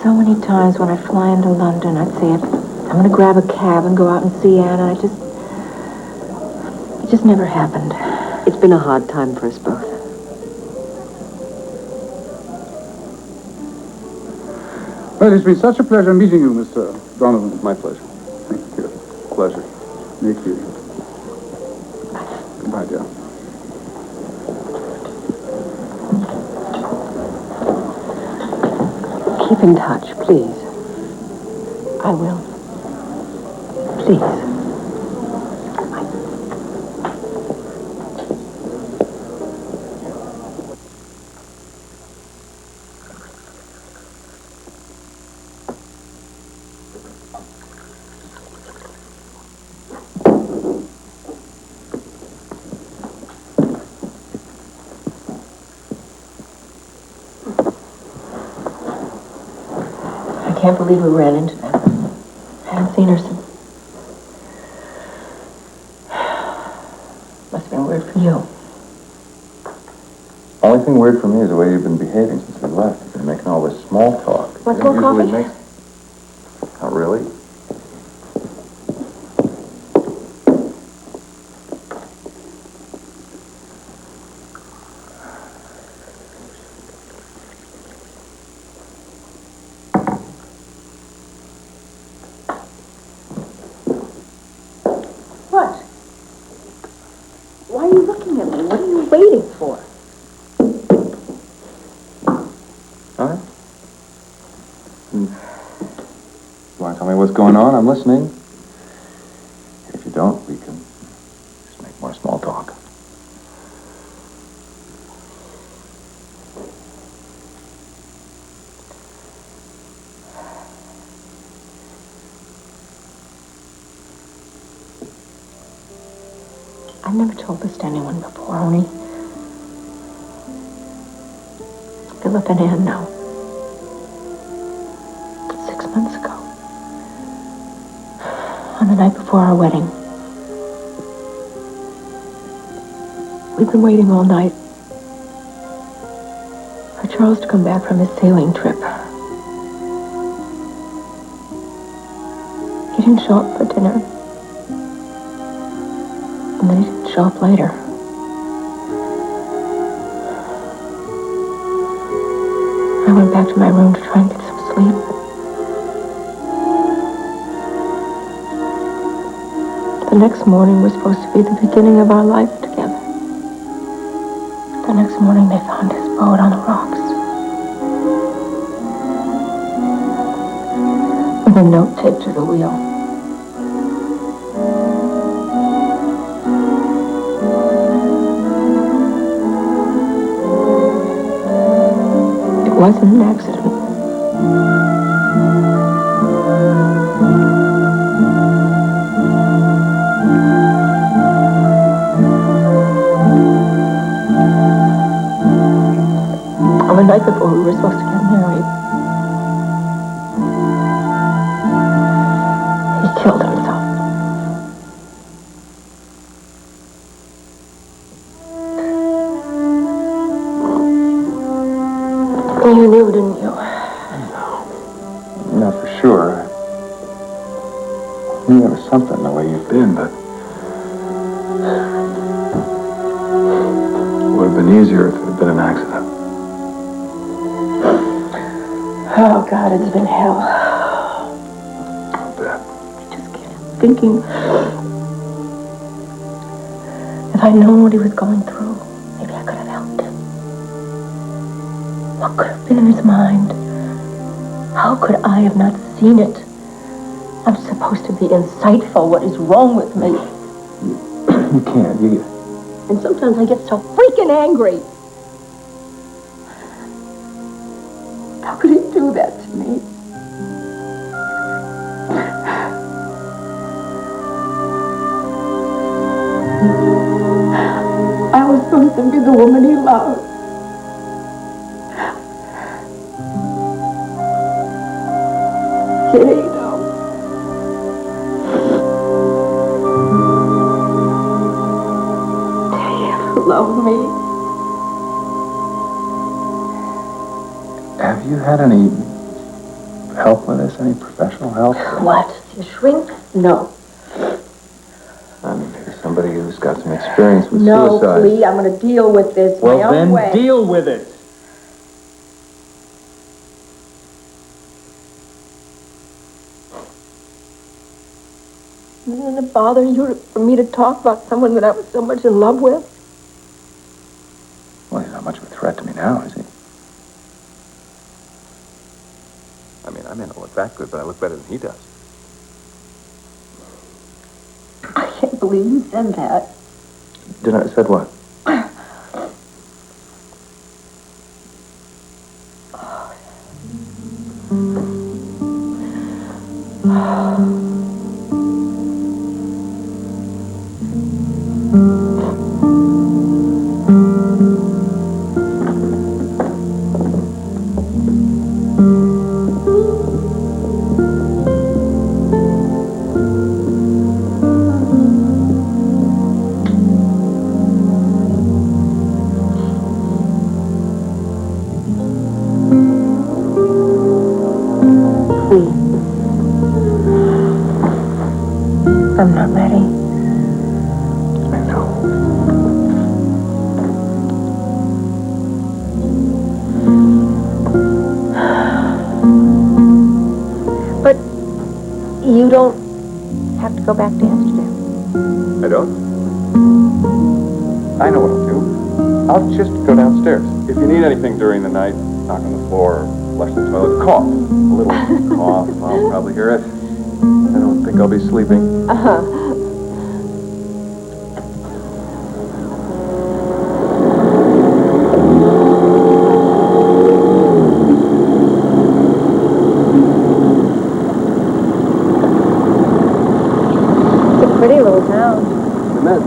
[SPEAKER 1] So many times when I fly into London, I'd say, I'm going to grab a cab and go out and see Anne, and it just never happened.
[SPEAKER 9] It's been a hard time for us both.
[SPEAKER 21] Well, it's been such a pleasure meeting you, Mr. Donovan.
[SPEAKER 2] My pleasure.
[SPEAKER 21] Thank you.
[SPEAKER 2] Pleasure.
[SPEAKER 21] Thank you. Goodbye, dear.
[SPEAKER 9] Keep in touch, please.
[SPEAKER 1] I will.
[SPEAKER 9] Please.
[SPEAKER 1] I can't believe we ran into them. I haven't seen her since. Must have been weird for you.
[SPEAKER 2] Only thing weird for me is the way you've been behaving since we left. You've been making all this small talk.
[SPEAKER 1] Want more coffee?
[SPEAKER 2] Not really.
[SPEAKER 1] What? Why are you looking at me? What are you waiting for?
[SPEAKER 2] All right. You want to tell me what's going on? I'm listening. If you don't, we can just make more small talk.
[SPEAKER 1] I've never told this to anyone before, only Philip and Ann know. 6 months ago, on the night before our wedding, we've been waiting all night for Charles to come back from his sailing trip. He didn't show up for dinner. And then he didn't show up later. I went back to my room to try and get some sleep. The next morning was supposed to be the beginning of our life together. The next morning they found his boat on the rocks. With a note taped to the wheel. It wasn't an accident. On the night before we were supposed to get married, he killed himself. You knew, didn't you?
[SPEAKER 2] Not for sure. I knew there was something the way you've been, but it would have been easier if it had been an accident.
[SPEAKER 1] Oh, God, it's been hell.
[SPEAKER 2] I'll bet.
[SPEAKER 1] Just keep thinking. If I'd known what he was going through, maybe I could have helped him. What could have been in his mind? How could I have not seen it? I'm supposed to be insightful. What is wrong with me?
[SPEAKER 2] You can't.
[SPEAKER 1] And sometimes I get so freaking angry. How could he do that to me? I was supposed to be the woman he loved. Kitty, no. Did he ever love me?
[SPEAKER 2] Have you had any help with this? Any professional help?
[SPEAKER 1] What? You shrink? No.
[SPEAKER 2] I mean, maybe somebody who's got some experience with
[SPEAKER 1] No,
[SPEAKER 2] suicide.
[SPEAKER 1] please, I'm going to deal with this my own way.
[SPEAKER 2] Deal with it.
[SPEAKER 1] Doesn't it bother you for me to talk about someone that I was so much in love with?
[SPEAKER 2] Well, he's not much of a threat to me now, is he? I mean, I may not look that good, but I look better than he does.
[SPEAKER 1] I can't believe you said that.
[SPEAKER 2] Said what?
[SPEAKER 1] I'm not ready.
[SPEAKER 2] I know.
[SPEAKER 1] But you don't have to go back to Amsterdam.
[SPEAKER 2] I don't? I know what I'll do. I'll just go downstairs. If you need anything during the night, knock on the floor, flush the toilet, cough. A little cough, I'll probably hear it. I don't think I'll be sleeping.
[SPEAKER 1] It's a pretty little town.
[SPEAKER 2] Isn't it?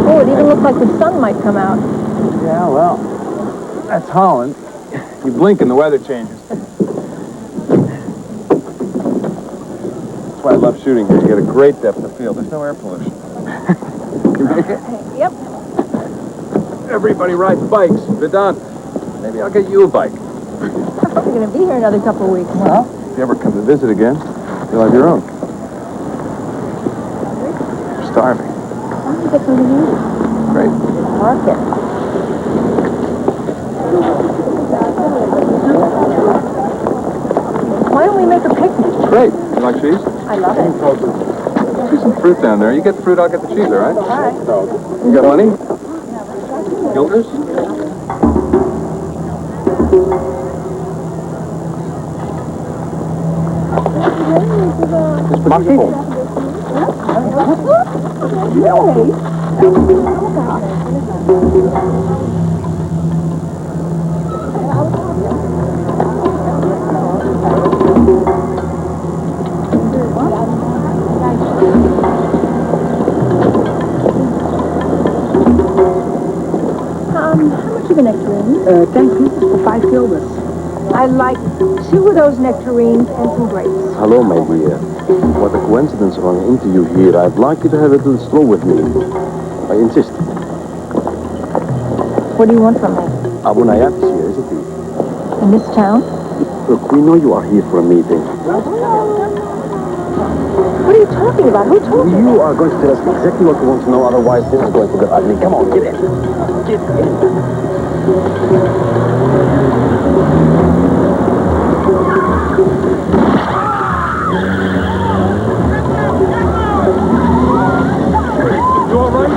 [SPEAKER 1] Oh, it even looks like the sun might come out.
[SPEAKER 2] Yeah, well, that's Holland. You blink and the weather changes. That's why I love shooting here. You get a great depth of field. There's no air pollution. You make it?
[SPEAKER 1] Yep.
[SPEAKER 2] Everybody rides bikes. They're done. Maybe I'll get you a bike.
[SPEAKER 1] I'm probably going to be here another couple of weeks.
[SPEAKER 2] Well, if you ever come to visit again, you'll have your own. You're starving.
[SPEAKER 1] Why don't you get something to eat?
[SPEAKER 2] Great.
[SPEAKER 1] Market. Why don't we make a picnic?
[SPEAKER 2] Great. You like cheese?
[SPEAKER 1] I love it.
[SPEAKER 2] See some fruit down there. You get the fruit, I'll get the cheese, all right?
[SPEAKER 1] All right.
[SPEAKER 2] You got money? Guilders? It's Maki.
[SPEAKER 1] How much are the nectarines?
[SPEAKER 8] 10 pieces for 5 guilders.
[SPEAKER 1] I'd like 2 of those nectarines and some grapes.
[SPEAKER 19] Hello, my dear. What a coincidence for an interview here. I'd like you to have a little stroll with me. I insist.
[SPEAKER 1] What do you want from me?
[SPEAKER 19] Abu Nayat is here, isn't he?
[SPEAKER 1] In this town?
[SPEAKER 19] Look, we know you are here for a meeting.
[SPEAKER 1] What are you talking about? Who told you?
[SPEAKER 19] You are going to tell us exactly what we want to know, otherwise this is going to get ugly. Come on, get in. Get in.
[SPEAKER 2] You all right?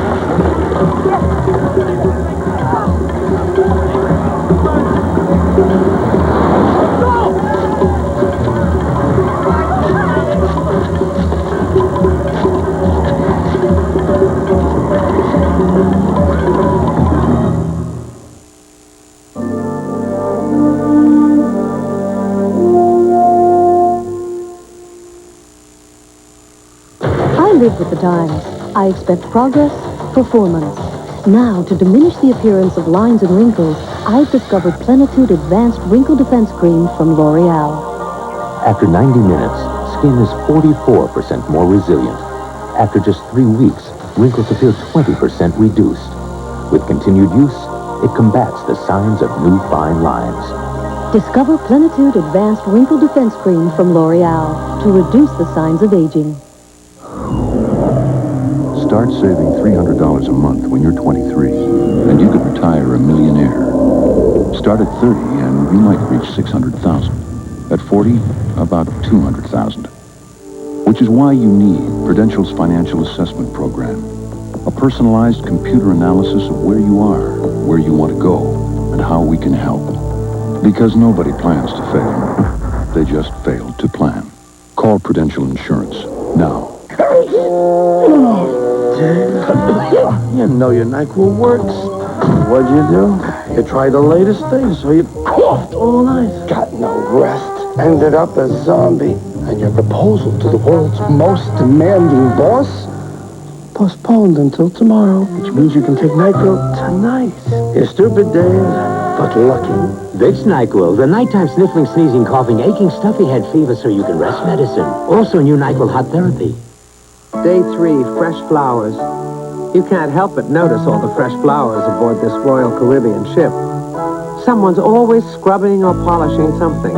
[SPEAKER 15] I live with the times. I expect progress, performance. Now, to diminish the appearance of lines and wrinkles, I've discovered Plenitude Advanced Wrinkle Defense Cream from L'Oreal.
[SPEAKER 3] After 90 minutes, skin is 44% more resilient. After just 3 weeks, wrinkles appear 20% reduced. With continued use, it combats the signs of new fine lines.
[SPEAKER 15] Discover Plenitude Advanced Wrinkle Defense Cream from L'Oreal to reduce the signs of aging.
[SPEAKER 10] Start saving $300 a month when you're 23, and you could retire a millionaire. Start at 30, and you might reach 600,000. At 40, about 200,000. which is why you need Prudential's Financial Assessment Program. A personalized computer analysis of where you are, where you want to go, and how we can help. Because nobody plans to fail. They just fail to plan. Call Prudential Insurance now.
[SPEAKER 12] You know your NyQuil works. What'd you do? You tried the latest thing, so you coughed all night. Got no rest. Ended up a zombie. And your proposal to the world's most demanding boss? Postponed until tomorrow, which means you can take NyQuil tonight. You're stupid, Dave, but lucky.
[SPEAKER 13] Vicks NyQuil, the nighttime sniffling, sneezing, coughing, aching, stuffy head fever so you can rest medicine. Also new NyQuil hot therapy.
[SPEAKER 14] Day 3, fresh flowers. You can't help but notice all the fresh flowers aboard this Royal Caribbean ship. Someone's always scrubbing or polishing something.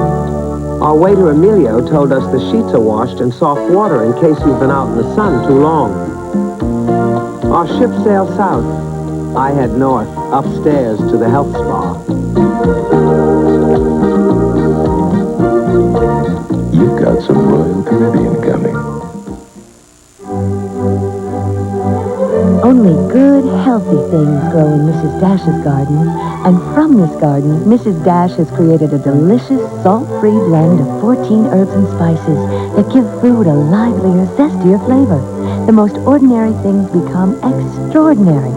[SPEAKER 14] Our waiter Emilio told us the sheets are washed in soft water in case you've been out in the sun too long. Our ship sailed south. I head north, upstairs to the health spa.
[SPEAKER 3] You've got some Royal Caribbean coming.
[SPEAKER 15] Only good, healthy things grow in Mrs. Dash's garden. And from this garden, Mrs. Dash has created a delicious, salt-free blend of 14 herbs and spices that give food a livelier, zestier flavor. The most ordinary things become extraordinary.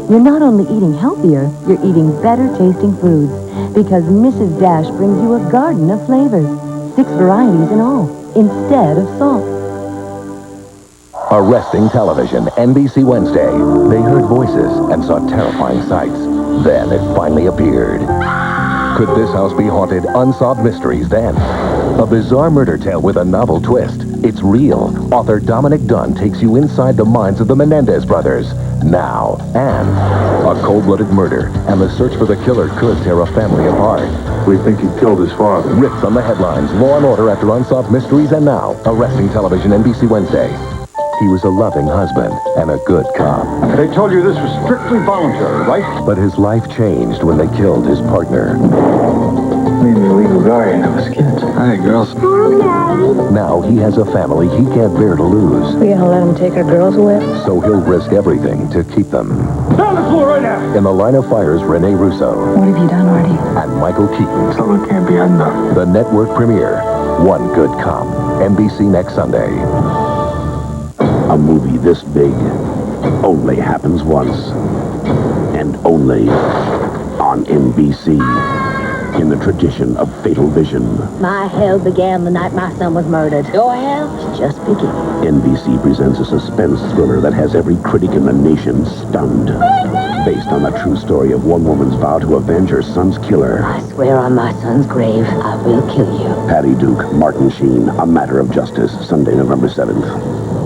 [SPEAKER 15] You're not only eating healthier, you're eating better-tasting foods. Because Mrs. Dash brings you a garden of flavors. 6 varieties in all, instead of salt.
[SPEAKER 3] Arresting television, NBC Wednesday. They heard voices and saw terrifying sights. Then it finally appeared. Could this house be haunted? Unsolved mysteries then. A bizarre murder tale with a novel twist. It's real. Author Dominic Dunn takes you inside the minds of the Menendez brothers. Now, and a cold-blooded murder, and the search for the killer could tear a family apart.
[SPEAKER 2] We think he killed his father.
[SPEAKER 3] Ripped from the headlines, Law and Order after Unsolved Mysteries, and now, Arresting Television, NBC Wednesday. He was a loving husband and a good cop.
[SPEAKER 2] They told you this was strictly voluntary, right?
[SPEAKER 3] But his life changed when they killed his partner.
[SPEAKER 12] Maybe a legal guardian of his kids.
[SPEAKER 2] Hey, girls.
[SPEAKER 3] Now he has a family he can't bear to lose.
[SPEAKER 1] We gonna let him take our girls away?
[SPEAKER 3] So he'll risk everything to keep them.
[SPEAKER 12] Down the floor right now!
[SPEAKER 3] In the line of fires, Rene Russo.
[SPEAKER 1] What have you done, Artie?
[SPEAKER 3] And Michael Keaton.
[SPEAKER 12] Something can't be undone.
[SPEAKER 3] The network premiere, One Good Cop. NBC next Sunday.
[SPEAKER 11] A movie this big only happens once. And only on NBC. In the tradition of Fatal Vision.
[SPEAKER 15] My hell began the night my son was murdered. Your hell's just beginning.
[SPEAKER 11] NBC presents a suspense thriller that has every critic in the nation stunned. Based on the true story of one woman's vow to avenge her son's killer.
[SPEAKER 15] I swear on my son's grave, I will kill you.
[SPEAKER 11] Patty Duke, Martin Sheen, A Matter of Justice, Sunday, November 7th.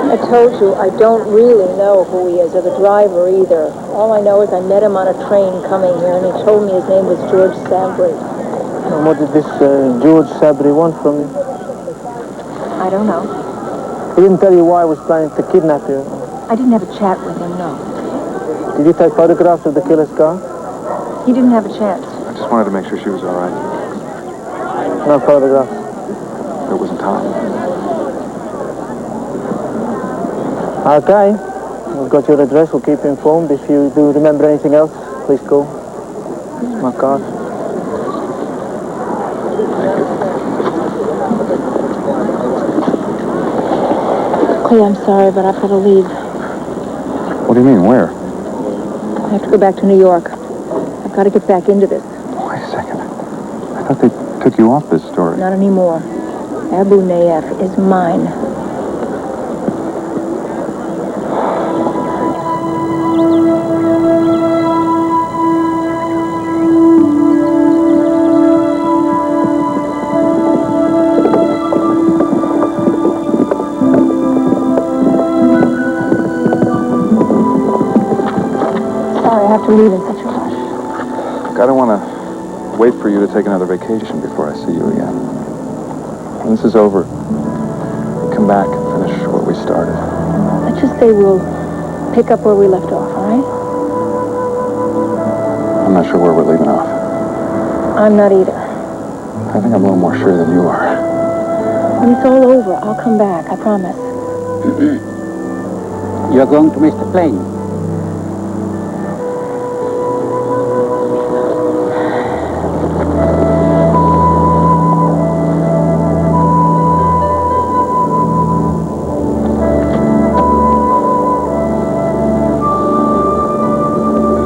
[SPEAKER 1] I told you, I don't really know who he is, or the driver either. All I know is I met him on a train coming here, and he told me his name was George Sabry.
[SPEAKER 12] And what did this George Sabry want from you?
[SPEAKER 1] I don't know.
[SPEAKER 12] He didn't tell you why he was planning to kidnap you.
[SPEAKER 1] I didn't have a chat with him, no.
[SPEAKER 12] Did you take photographs of the killer's car?
[SPEAKER 1] He didn't have a chance.
[SPEAKER 2] I just wanted to make sure she was all right.
[SPEAKER 12] No photographs.
[SPEAKER 2] There wasn't time.
[SPEAKER 12] Okay. We've got your address. We'll keep you informed. If you do remember anything else, please call. This is my card.
[SPEAKER 1] Clay, I'm sorry, but I've got to leave.
[SPEAKER 2] What do you mean, where?
[SPEAKER 1] I have to go back to New York. I've got to get back into this.
[SPEAKER 2] Wait a second. I thought they took you off this story.
[SPEAKER 1] Not anymore. Abu Nayef is mine. To leave in such a rush.
[SPEAKER 2] Look, I don't want to wait for you to take another vacation before I see you again. When this is over, come back and finish what we started.
[SPEAKER 1] Let's just say we'll pick up where we left off, all right?
[SPEAKER 2] I'm not sure where we're leaving off.
[SPEAKER 1] I'm not either.
[SPEAKER 2] I think I'm a little more sure than you are.
[SPEAKER 1] When it's all over, I'll come back, I promise.
[SPEAKER 21] You're going to miss the plane.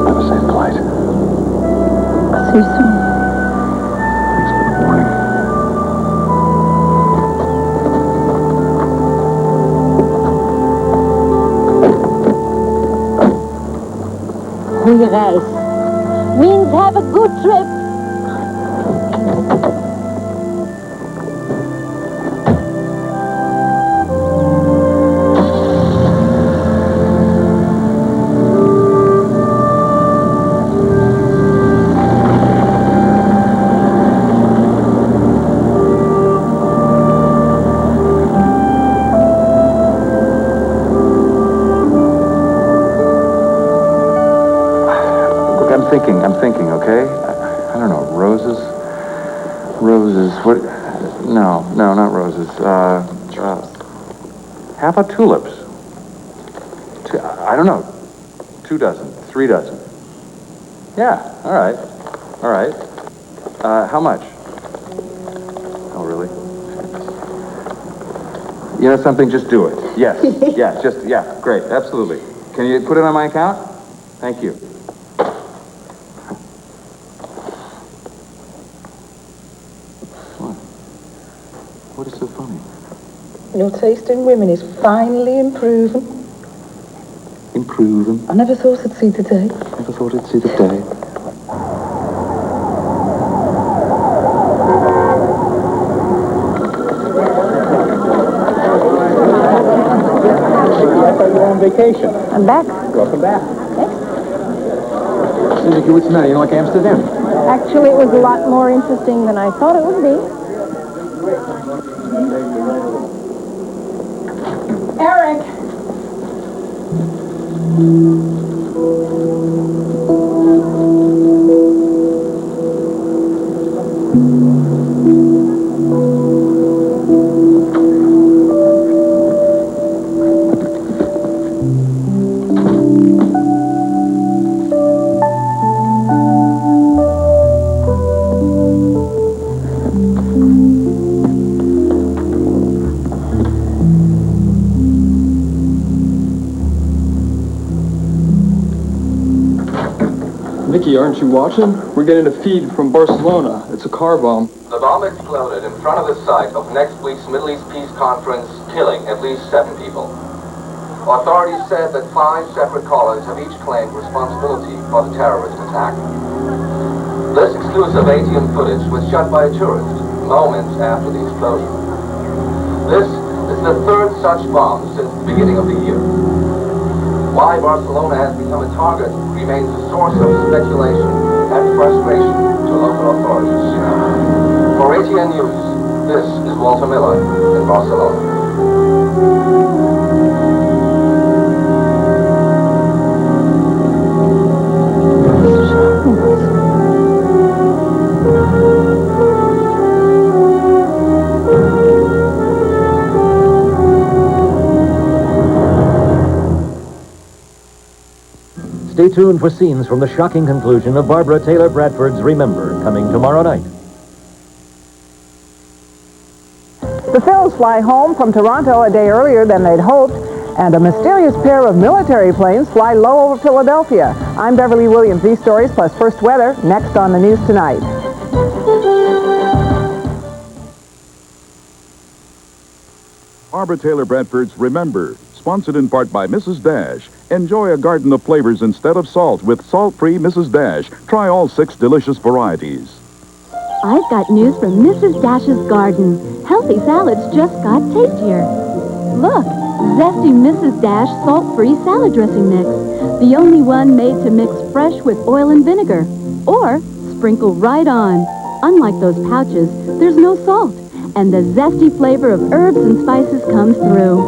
[SPEAKER 2] Have a safe flight.
[SPEAKER 1] I'll see you soon.
[SPEAKER 2] Thanks for the warning.
[SPEAKER 15] Goeie reis. Means have a good trip.
[SPEAKER 2] I'm thinking, okay? I don't know, roses? Roses, what? No, not roses. How about tulips? I don't know, 2 dozen, 3 dozen. Yeah, all right. How much? Oh, really? You know something, just do it. Yes, yeah, great, absolutely. Can you put it on my account? Thank you. What is so funny?
[SPEAKER 5] Your taste in women is finally improving.
[SPEAKER 2] Improving?
[SPEAKER 5] I never thought I'd see the day.
[SPEAKER 2] Never thought I'd see the day.
[SPEAKER 21] I thought you were on vacation.
[SPEAKER 1] I'm back.
[SPEAKER 21] Welcome back.
[SPEAKER 1] Thanks.
[SPEAKER 21] Suzuki, what's the matter? You don't like Amsterdam?
[SPEAKER 1] Actually, it was a lot more interesting than I thought it would be.
[SPEAKER 5] Eric!
[SPEAKER 7] Nicky, aren't you watching? We're getting a feed from Barcelona. It's a car bomb.
[SPEAKER 16] The bomb exploded in front of the site of next week's Middle East Peace Conference, killing at least 7 people. Authorities said that 5 separate callers have each claimed responsibility for the terrorist attack. This exclusive ATM footage was shot by a tourist moments after the explosion. This is the 3rd such bomb since the beginning of the year. Why Barcelona has become a target remains a source of speculation and frustration to local authorities. For ATN News, this is Walter Miller in Barcelona.
[SPEAKER 18] Stay tuned for scenes from the shocking conclusion of Barbara Taylor Bradford's Remember, coming tomorrow night.
[SPEAKER 8] The Phils fly home from Toronto a day earlier than they'd hoped, and a mysterious pair of military planes fly low over Philadelphia. I'm Beverly Williams. These stories plus first weather next on the news tonight.
[SPEAKER 10] Barbara Taylor Bradford's Remember, sponsored in part by Mrs. Dash. Enjoy a garden of flavors instead of salt with salt-free Mrs. Dash. Try all 6 delicious varieties.
[SPEAKER 15] I've got news from Mrs. Dash's garden. Healthy salads just got tastier. Look, zesty Mrs. Dash salt-free salad dressing mix. The only one made to mix fresh with oil and vinegar. Or sprinkle right on. Unlike those pouches, there's no salt. and the zesty flavor of herbs and spices comes through.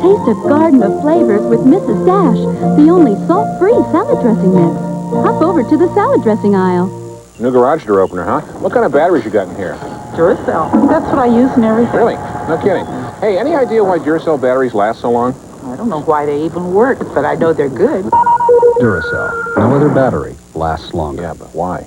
[SPEAKER 15] Taste a garden of flavors with Mrs. Dash, the only salt-free salad dressing mix. Hop over to the salad dressing aisle.
[SPEAKER 6] New garage door opener, huh? What kind of batteries you got in here?
[SPEAKER 5] Duracell. That's what I use in everything.
[SPEAKER 6] Really? No kidding. Hey, any idea why Duracell batteries last so long?
[SPEAKER 5] I don't know why they even work, but I know they're good.
[SPEAKER 17] Duracell. No other battery lasts longer.
[SPEAKER 6] Yeah, but why?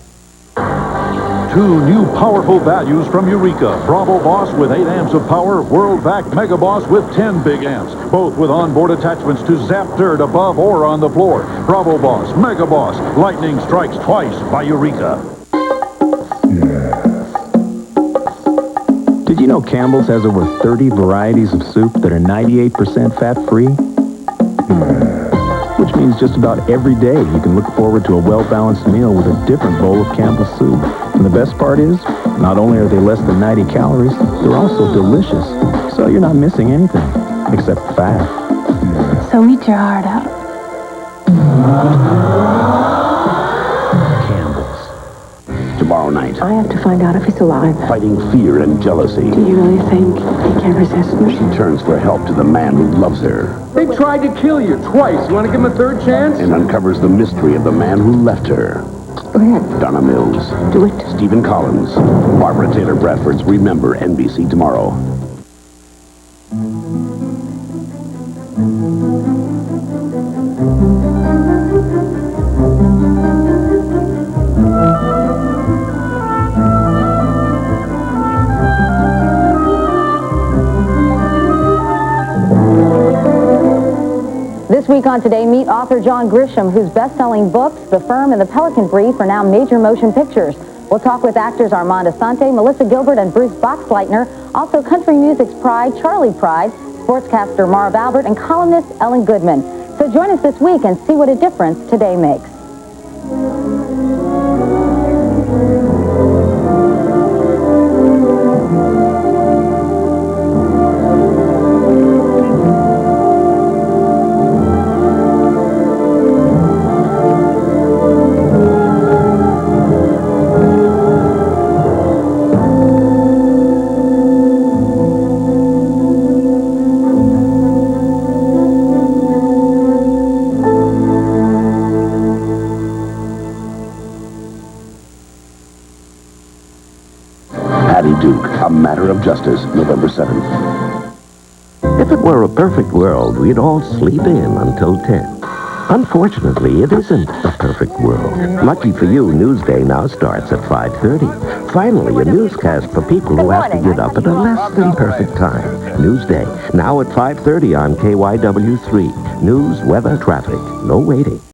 [SPEAKER 20] 2 new powerful values from Eureka. Bravo Boss with 8 amps of power, World Vac Mega Boss with 10 big amps. Both with onboard attachments to zap dirt above or on the floor. Bravo Boss, Mega Boss, lightning strikes twice by Eureka.
[SPEAKER 24] Did you know Campbell's has over 30 varieties of soup that are 98% fat-free? Which means just about every day you can look forward to a well-balanced meal with a different bowl of Campbell's soup. And the best part is, not only are they less than 90 calories, they're also delicious. So you're not missing anything, except fat.
[SPEAKER 15] So eat your heart out.
[SPEAKER 11] Tomorrow night,
[SPEAKER 1] I have to find out if he's alive.
[SPEAKER 11] fighting fear and jealousy,
[SPEAKER 1] Do you really think he can resist me?
[SPEAKER 11] she turns for help to the man who loves her
[SPEAKER 7] They tried to kill you twice. You want to give them a third chance?
[SPEAKER 11] and uncovers the mystery of the man who left her.
[SPEAKER 1] Go ahead.
[SPEAKER 11] Donna Mills.
[SPEAKER 1] Do it.
[SPEAKER 11] Stephen Collins. Barbara Taylor Bradford's Remember NBC Tomorrow.
[SPEAKER 22] This week on Today, meet author John Grisham, whose best-selling books, The Firm and The Pelican Brief, are now major motion pictures. We'll talk with actors Armand Asante, Melissa Gilbert, and Bruce Boxleitner. Also, country music's pride, Charlie Pride, sportscaster Marv Albert, and columnist Ellen Goodman. So join us this week and see what a difference today makes.
[SPEAKER 11] A Matter of Justice, November 7th.
[SPEAKER 4] If it were a perfect world, we'd all sleep in until 10. Unfortunately, it isn't a perfect world. Lucky for you, Newsday now starts at 5:30. Finally, a newscast for people who have to get up at a less than perfect time. Newsday, now at 5:30 on KYW3. News, weather, traffic. No waiting.